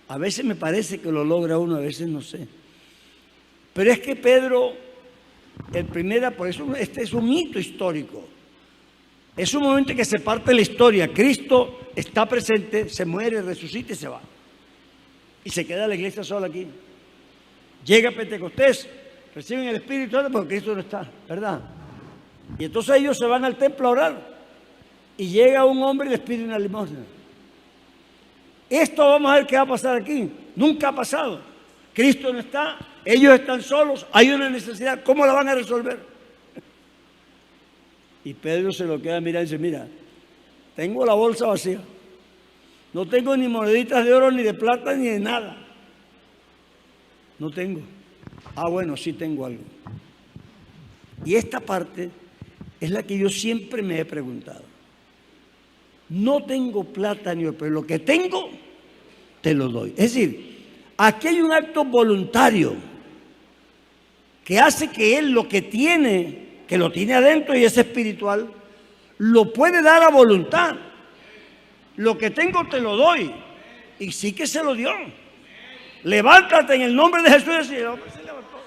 [SPEAKER 1] A veces me parece que lo logra uno, a veces no sé. Pero es que Pedro, por eso este es un hito histórico. Es un momento en que se parte la historia. Cristo está presente, se muere, resucita y se va. Y se queda la iglesia sola aquí. Llega Pentecostés, reciben el Espíritu Santo porque Cristo no está, ¿verdad? Y entonces ellos se van al templo a orar. Y llega un hombre y les pide una limosna. Esto vamos a ver qué va a pasar aquí. Nunca ha pasado. Cristo no está, ellos están solos, hay una necesidad. ¿Cómo la van a resolver? Y Pedro se lo queda mirando y dice, mira, tengo la bolsa vacía. No tengo ni moneditas de oro, ni de plata, ni de nada. No tengo. Ah, bueno, sí tengo algo. Y esta parte es la que yo siempre me he preguntado. No tengo plata ni oro, pero lo que tengo, te lo doy. Es decir, aquí hay un acto voluntario que hace que él lo que tiene, que lo tiene adentro y es espiritual, lo puede dar a voluntad. Lo que tengo te lo doy. Y sí que se lo dio. Levántate en el nombre de Jesús. Y el hombre se levantó.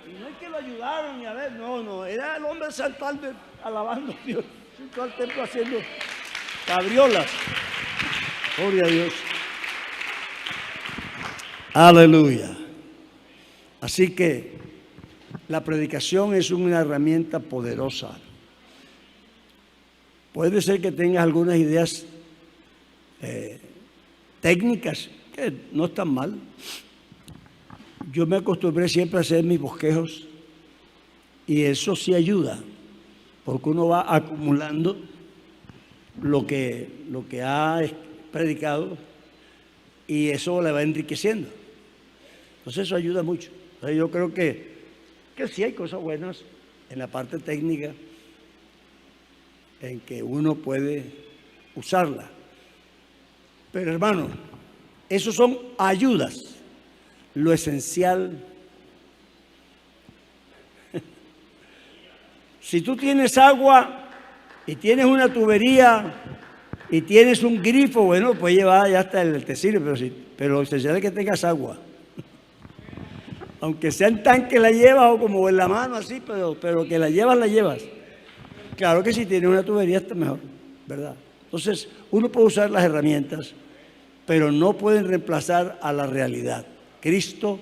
[SPEAKER 1] Y no es que lo ayudaron ni a ver, no. Era el hombre saltando, alabando a Dios. Saltó al templo haciendo cabriolas. Gloria a Dios. Aleluya. Así que la predicación es una herramienta poderosa. Puede ser que tengas algunas ideas técnicas que no están mal. Yo me acostumbré siempre a hacer mis bosquejos y eso sí ayuda, porque uno va acumulando lo que ha predicado y eso le va enriqueciendo. Entonces eso ayuda mucho. Entonces yo creo que sí hay cosas buenas en la parte técnica en que uno puede usarla. Pero hermano, esos son ayudas. Lo esencial, si tú tienes agua y tienes una tubería y tienes un grifo, bueno, pues llevar ya hasta el te sirve, pero lo esencial es que tengas agua. Aunque sea en tanque la llevas o como en la mano así, pero que la llevas. Claro que si tienes una tubería está mejor, ¿verdad? Entonces, uno puede usar las herramientas, pero no pueden reemplazar a la realidad. Cristo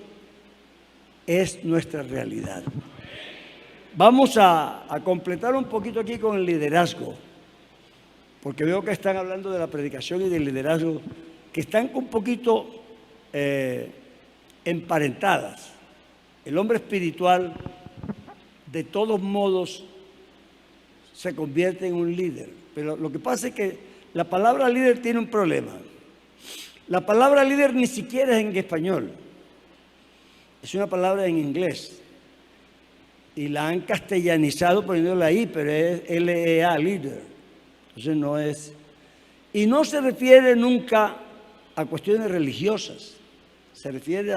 [SPEAKER 1] es nuestra realidad. Vamos a completar un poquito aquí con el liderazgo, porque veo que están hablando de la predicación y del liderazgo, que están un poquito emparentadas. El hombre espiritual, de todos modos, se convierte en un líder. Pero lo que pasa es que la palabra líder tiene un problema. La palabra líder ni siquiera es en español. Es una palabra en inglés. Y la han castellanizado poniéndola ahí, pero es L-E-A, líder. Entonces no es. Y no se refiere nunca a cuestiones religiosas. Se refiere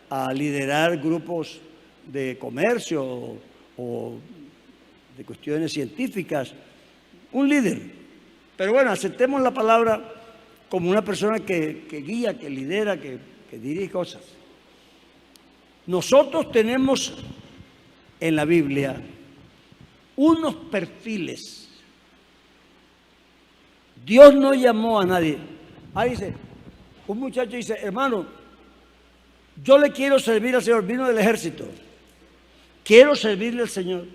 [SPEAKER 1] a liderar grupos de comercio o de cuestiones científicas. Un líder. Pero bueno, aceptemos la palabra como una persona que guía, que lidera, que dirige cosas. Nosotros tenemos en la Biblia unos perfiles. Dios no llamó a nadie. Ahí dice, un muchacho dice, hermano, yo le quiero servir al Señor, vino del ejército, quiero servirle al Señor.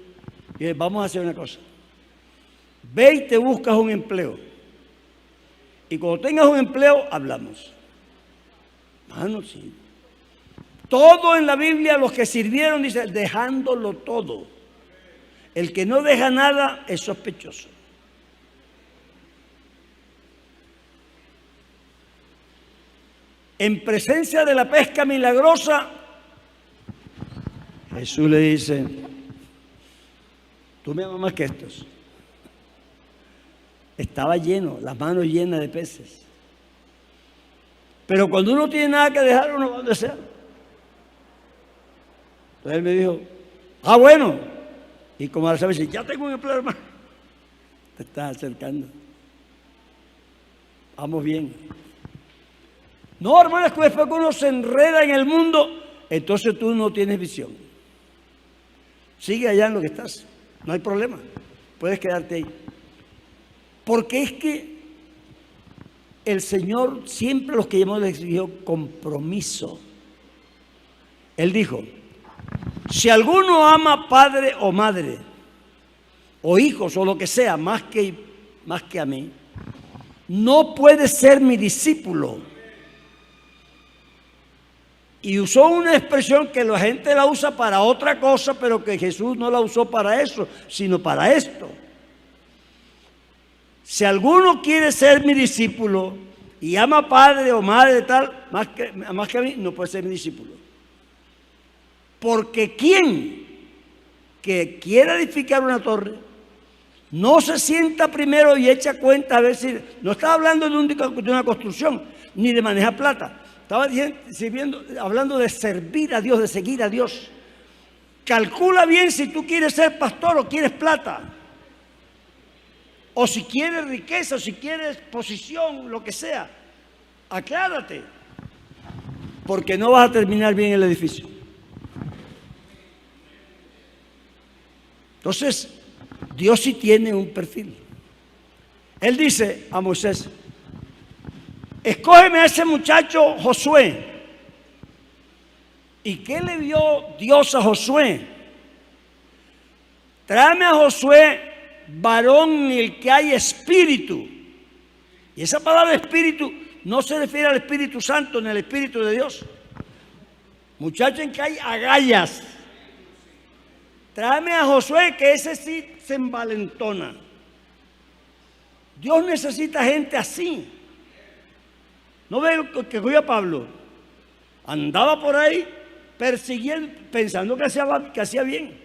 [SPEAKER 1] Y dice, vamos a hacer una cosa, ve y te buscas un empleo, y cuando tengas un empleo, hablamos. Hermano, sí. Todo en la Biblia, los que sirvieron, dice, dejándolo todo. El que no deja nada es sospechoso. En presencia de la pesca milagrosa, Jesús le dice, tú me amas más que estos. Estaba lleno, las manos llenas de peces. Pero cuando uno tiene nada que dejar, uno va donde sea. Entonces él me dijo, bueno. Y como al saber, ya tengo un empleo, hermano. Te estás acercando. Vamos bien. No, hermano, es que después que uno se enreda en el mundo, entonces tú no tienes visión. Sigue allá en lo que estás. No hay problema. Puedes quedarte ahí. Porque es que el Señor siempre los que llamó les exigió compromiso. Él dijo, si alguno ama padre o madre, o hijos o lo que sea, más que a mí, no puede ser mi discípulo. Y usó una expresión que la gente la usa para otra cosa, pero que Jesús no la usó para eso, sino para esto. Si alguno quiere ser mi discípulo y ama padre o madre tal, más que a mí, no puede ser mi discípulo. Porque quien que quiera edificar una torre, no se sienta primero y echa cuenta a ver si... No estaba hablando de una construcción, ni de manejar plata. Estaba hablando de servir a Dios, de seguir a Dios. Calcula bien si tú quieres ser pastor o quieres plata. O si quieres riqueza, o si quieres posición, lo que sea. Aclárate. Porque no vas a terminar bien el edificio. Entonces, Dios sí tiene un perfil. Él dice a Moisés, escógeme a ese muchacho Josué. ¿Y qué le dio Dios a Josué? Tráeme a Josué, varón en el que hay espíritu. Y esa palabra espíritu no se refiere al Espíritu Santo ni al Espíritu de Dios. Muchacho en que hay agallas. Tráeme a Josué, que ese sí se envalentona. Dios necesita gente así. ¿No ve lo que cogió a Pablo? Andaba por ahí persiguiendo, pensando que hacía bien.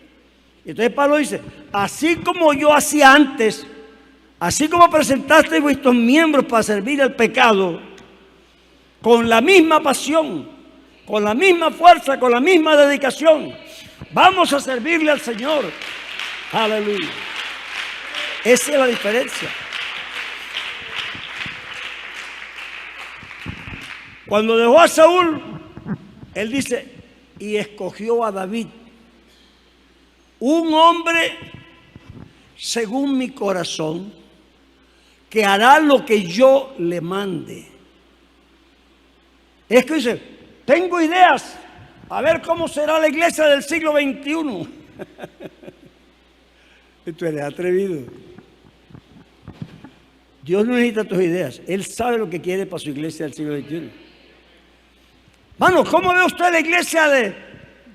[SPEAKER 1] Y entonces Pablo dice, así como yo hacía antes, así como presentaste vuestros miembros para servir al pecado, con la misma pasión, con la misma fuerza, con la misma dedicación, vamos a servirle al Señor. Aleluya. Esa es la diferencia. Cuando dejó a Saúl, él dice, y escogió a David, un hombre según mi corazón, que hará lo que yo le mande. Es que dice, tengo ideas, a ver cómo será la iglesia del siglo XXI. Tú eres atrevido. Dios no necesita tus ideas, Él sabe lo que quiere para su iglesia del siglo XXI. Mano, ¿cómo ve usted la iglesia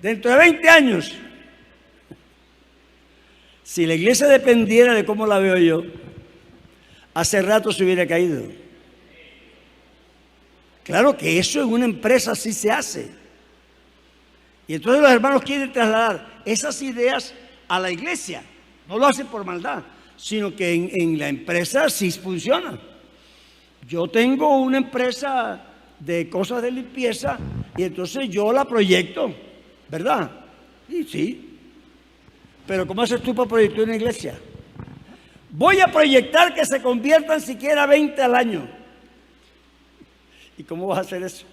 [SPEAKER 1] dentro de 20 años? Si la iglesia dependiera de cómo la veo yo, hace rato se hubiera caído. Claro que eso en una empresa sí se hace. Y entonces los hermanos quieren trasladar esas ideas a la iglesia. No lo hacen por maldad, sino que en la empresa sí funciona. Yo tengo una empresa de cosas de limpieza y entonces yo la proyecto, ¿verdad? Y sí. Pero ¿cómo haces tú para proyectar una iglesia? Voy a proyectar que se conviertan siquiera 20 al año. ¿Y cómo vas a hacer eso?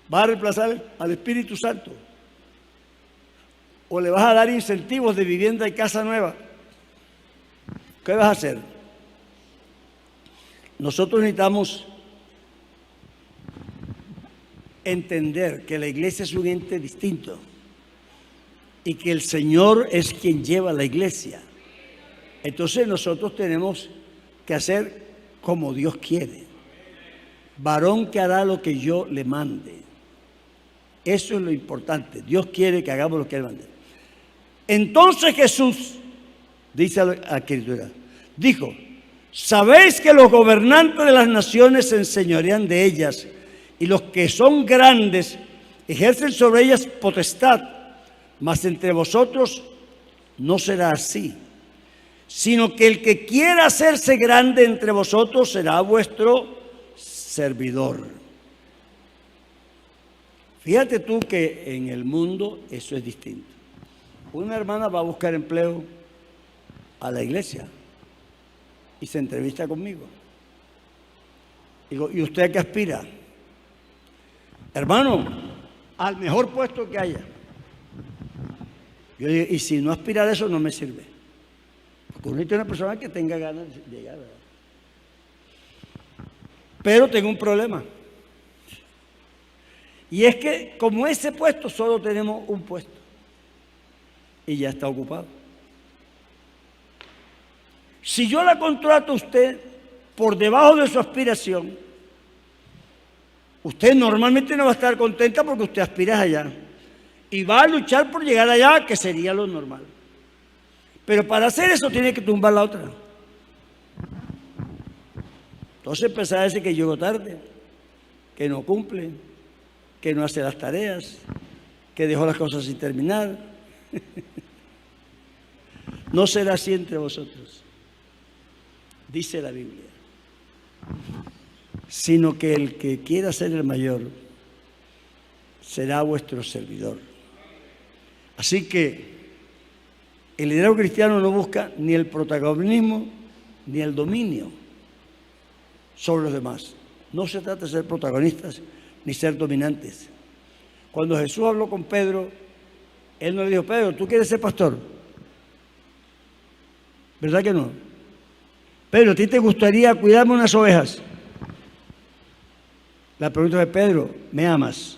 [SPEAKER 1] ¿Vas a reemplazar al Espíritu Santo? ¿O le vas a dar incentivos de vivienda y casa nueva? ¿Qué vas a hacer? Nosotros necesitamos entender que la iglesia es un ente distinto y que el Señor es quien lleva la iglesia. Entonces nosotros tenemos que hacer como Dios quiere. Varón que hará lo que yo le mande. Eso es lo importante. Dios quiere que hagamos lo que Él mande. Entonces Jesús, dice la Escritura, dijo: ¿sabéis que los gobernantes de las naciones se enseñorean de ellas y los que son grandes ejercen sobre ellas potestad? Mas entre vosotros no será así, sino que el que quiera hacerse grande entre vosotros será vuestro servidor. Fíjate tú que en el mundo eso es distinto. Una hermana va a buscar empleo a la iglesia y se entrevista conmigo. Digo, ¿y usted a qué aspira? Hermano, al mejor puesto que haya. Yo digo, y si no aspira a eso, no me sirve. Porque uno necesita una persona que tenga ganas de llegar, ¿verdad? Pero tengo un problema. Y es que como ese puesto solo tenemos un puesto. Y ya está ocupado. Si yo la contrato a usted por debajo de su aspiración, usted normalmente no va a estar contenta porque usted aspira allá. Y va a luchar por llegar allá, que sería lo normal. Pero para hacer eso tiene que tumbar la otra. Entonces empezar a decir que llegó tarde, que no cumple, que no hace las tareas, que dejó las cosas sin terminar. No será así entre vosotros, dice la Biblia, sino que el que quiera ser el mayor será vuestro servidor. Así que el liderazgo cristiano no busca ni el protagonismo ni el dominio sobre los demás. No se trata de ser protagonistas ni ser dominantes. Cuando Jesús habló con Pedro, Él no le dijo: Pedro, ¿tú quieres ser pastor? ¿Verdad que no? Pedro, ¿a ti te gustaría cuidarme unas ovejas? La pregunta de Pedro: ¿me amas?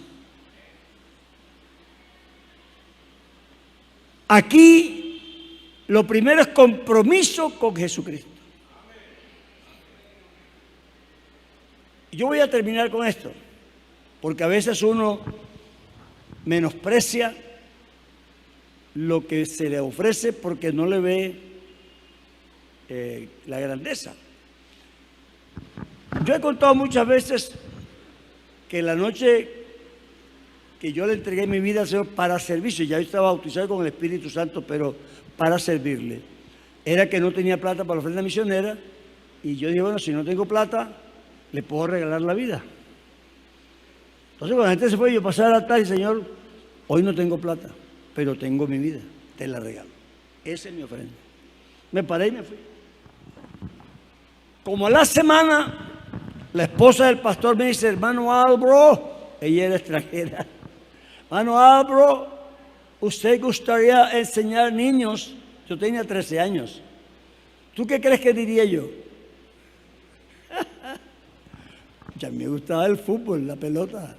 [SPEAKER 1] Aquí lo primero es compromiso con Jesucristo. Yo voy a terminar con esto, porque a veces uno menosprecia lo que se le ofrece porque no le ve la grandeza. Yo he contado muchas veces que la noche que yo le entregué mi vida al Señor para servicio, ya yo estaba bautizado con el Espíritu Santo, pero para servirle, era que no tenía plata para la ofrenda misionera, y yo dije, bueno, si no tengo plata, le puedo regalar la vida. Entonces cuando la gente se fue, yo pasé al altar y: Señor, hoy no tengo plata, pero tengo mi vida, te la regalo. Esa es mi ofrenda. Me paré y me fui. Como a la semana, la esposa del pastor me dice: hermano Álvaro, ella era extranjera, hermano Álvaro, ¿usted gustaría enseñar niños? Yo tenía 13 años. ¿Tú qué crees que diría yo? Ya me gustaba el fútbol, la pelota.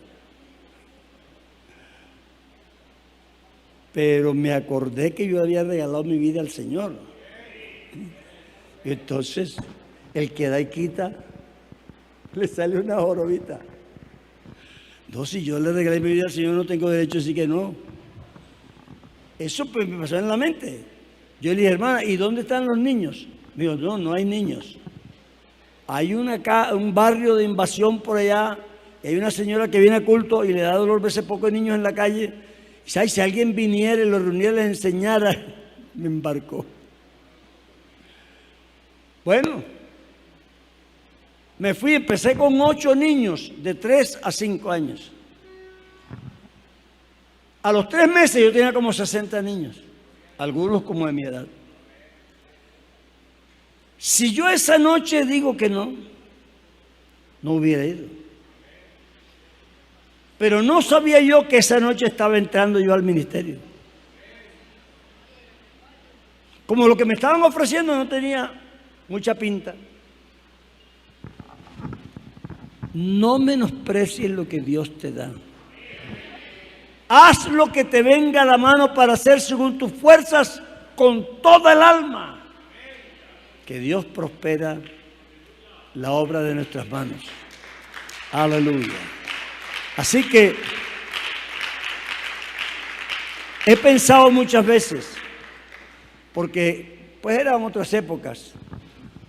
[SPEAKER 1] Pero me acordé que yo había regalado mi vida al Señor. Y entonces, el que da y quita, le sale una jorobita. No, si yo le regalé mi vida al Señor, no tengo derecho a decir que no. Eso pues me pasó en la mente. Yo le dije: hermana, ¿y dónde están los niños? Me dijo: no, no hay niños. Hay un barrio de invasión por allá, y hay una señora que viene a culto y le da dolor verse pocos niños en la calle. Y ¿sabes? Si alguien viniera y los reuniera y les enseñara, me embarcó. Bueno, me fui, empecé con 8 niños de 3 a 5 años. A los 3 meses yo tenía como 60 niños, algunos como de mi edad. Si yo esa noche digo que no, no hubiera ido. Pero no sabía yo que esa noche estaba entrando yo al ministerio. Como lo que me estaban ofreciendo no tenía mucha pinta. No menosprecies lo que Dios te da. Haz lo que te venga a la mano para hacer según tus fuerzas con toda el alma. Que Dios prospera la obra de nuestras manos. Aleluya. Así que he pensado muchas veces, porque pues eran otras épocas,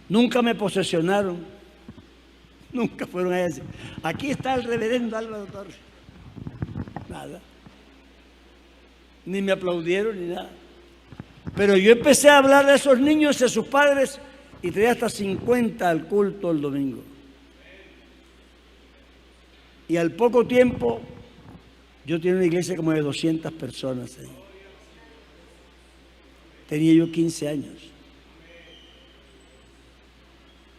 [SPEAKER 1] nunca me posesionaron, nunca fueron a decir, aquí está el reverendo Álvaro Torres. Nada. Ni me aplaudieron ni nada. Pero yo empecé a hablar de esos niños y a sus padres y traía hasta 50 al culto el domingo. Y al poco tiempo, yo tenía una iglesia como de 200 personas ahí. Tenía yo 15 años.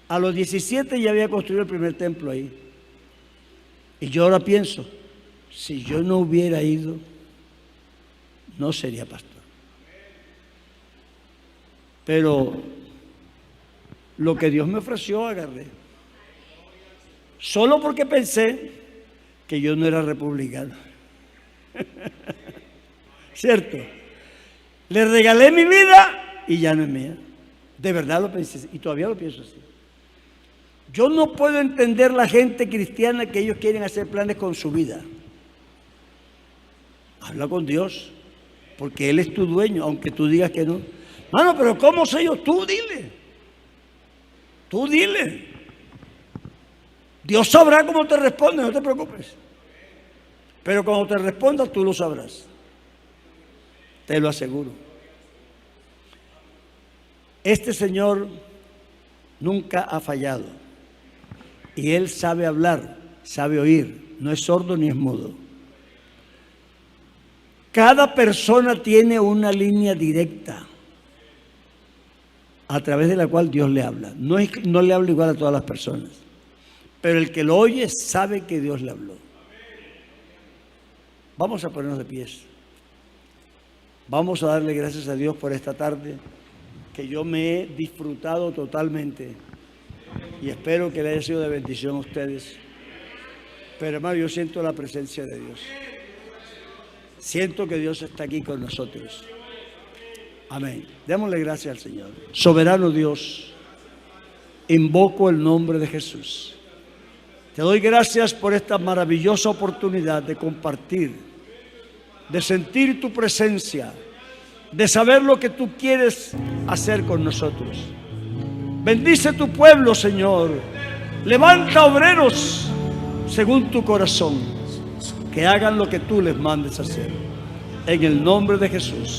[SPEAKER 1] A los 17 ya había construido el primer templo ahí. Y yo ahora pienso, si yo no hubiera ido, no sería pastor. Pero lo que Dios me ofreció, agarré. Solo porque pensé que yo no era republicano. ¿Cierto? Le regalé mi vida y ya no es mía. De verdad lo pensé y todavía lo pienso así. Yo no puedo entender la gente cristiana que ellos quieren hacer planes con su vida. Habla con Dios, porque Él es tu dueño, aunque tú digas que no. Mano, pero ¿cómo sé yo? Tú dile. Tú dile. Dios sabrá cómo te responde, no te preocupes. Pero cuando te responda, tú lo sabrás. Te lo aseguro. Este Señor nunca ha fallado. Y Él sabe hablar, sabe oír. No es sordo ni es mudo. Cada persona tiene una línea directa a través de la cual Dios le habla. No le habla igual a todas las personas. Pero el que lo oye sabe que Dios le habló. Vamos a ponernos de pies. Vamos a darle gracias a Dios por esta tarde, que yo me he disfrutado totalmente. Y espero que le haya sido de bendición a ustedes. Pero hermano, yo siento la presencia de Dios. Siento que Dios está aquí con nosotros. Amén. Démosle gracias al Señor. Soberano Dios, invoco el nombre de Jesús. Te doy gracias por esta maravillosa oportunidad de compartir, de sentir tu presencia, de saber lo que tú quieres hacer con nosotros. Bendice tu pueblo, Señor. Levanta obreros según tu corazón, que hagan lo que tú les mandes hacer. En el nombre de Jesús.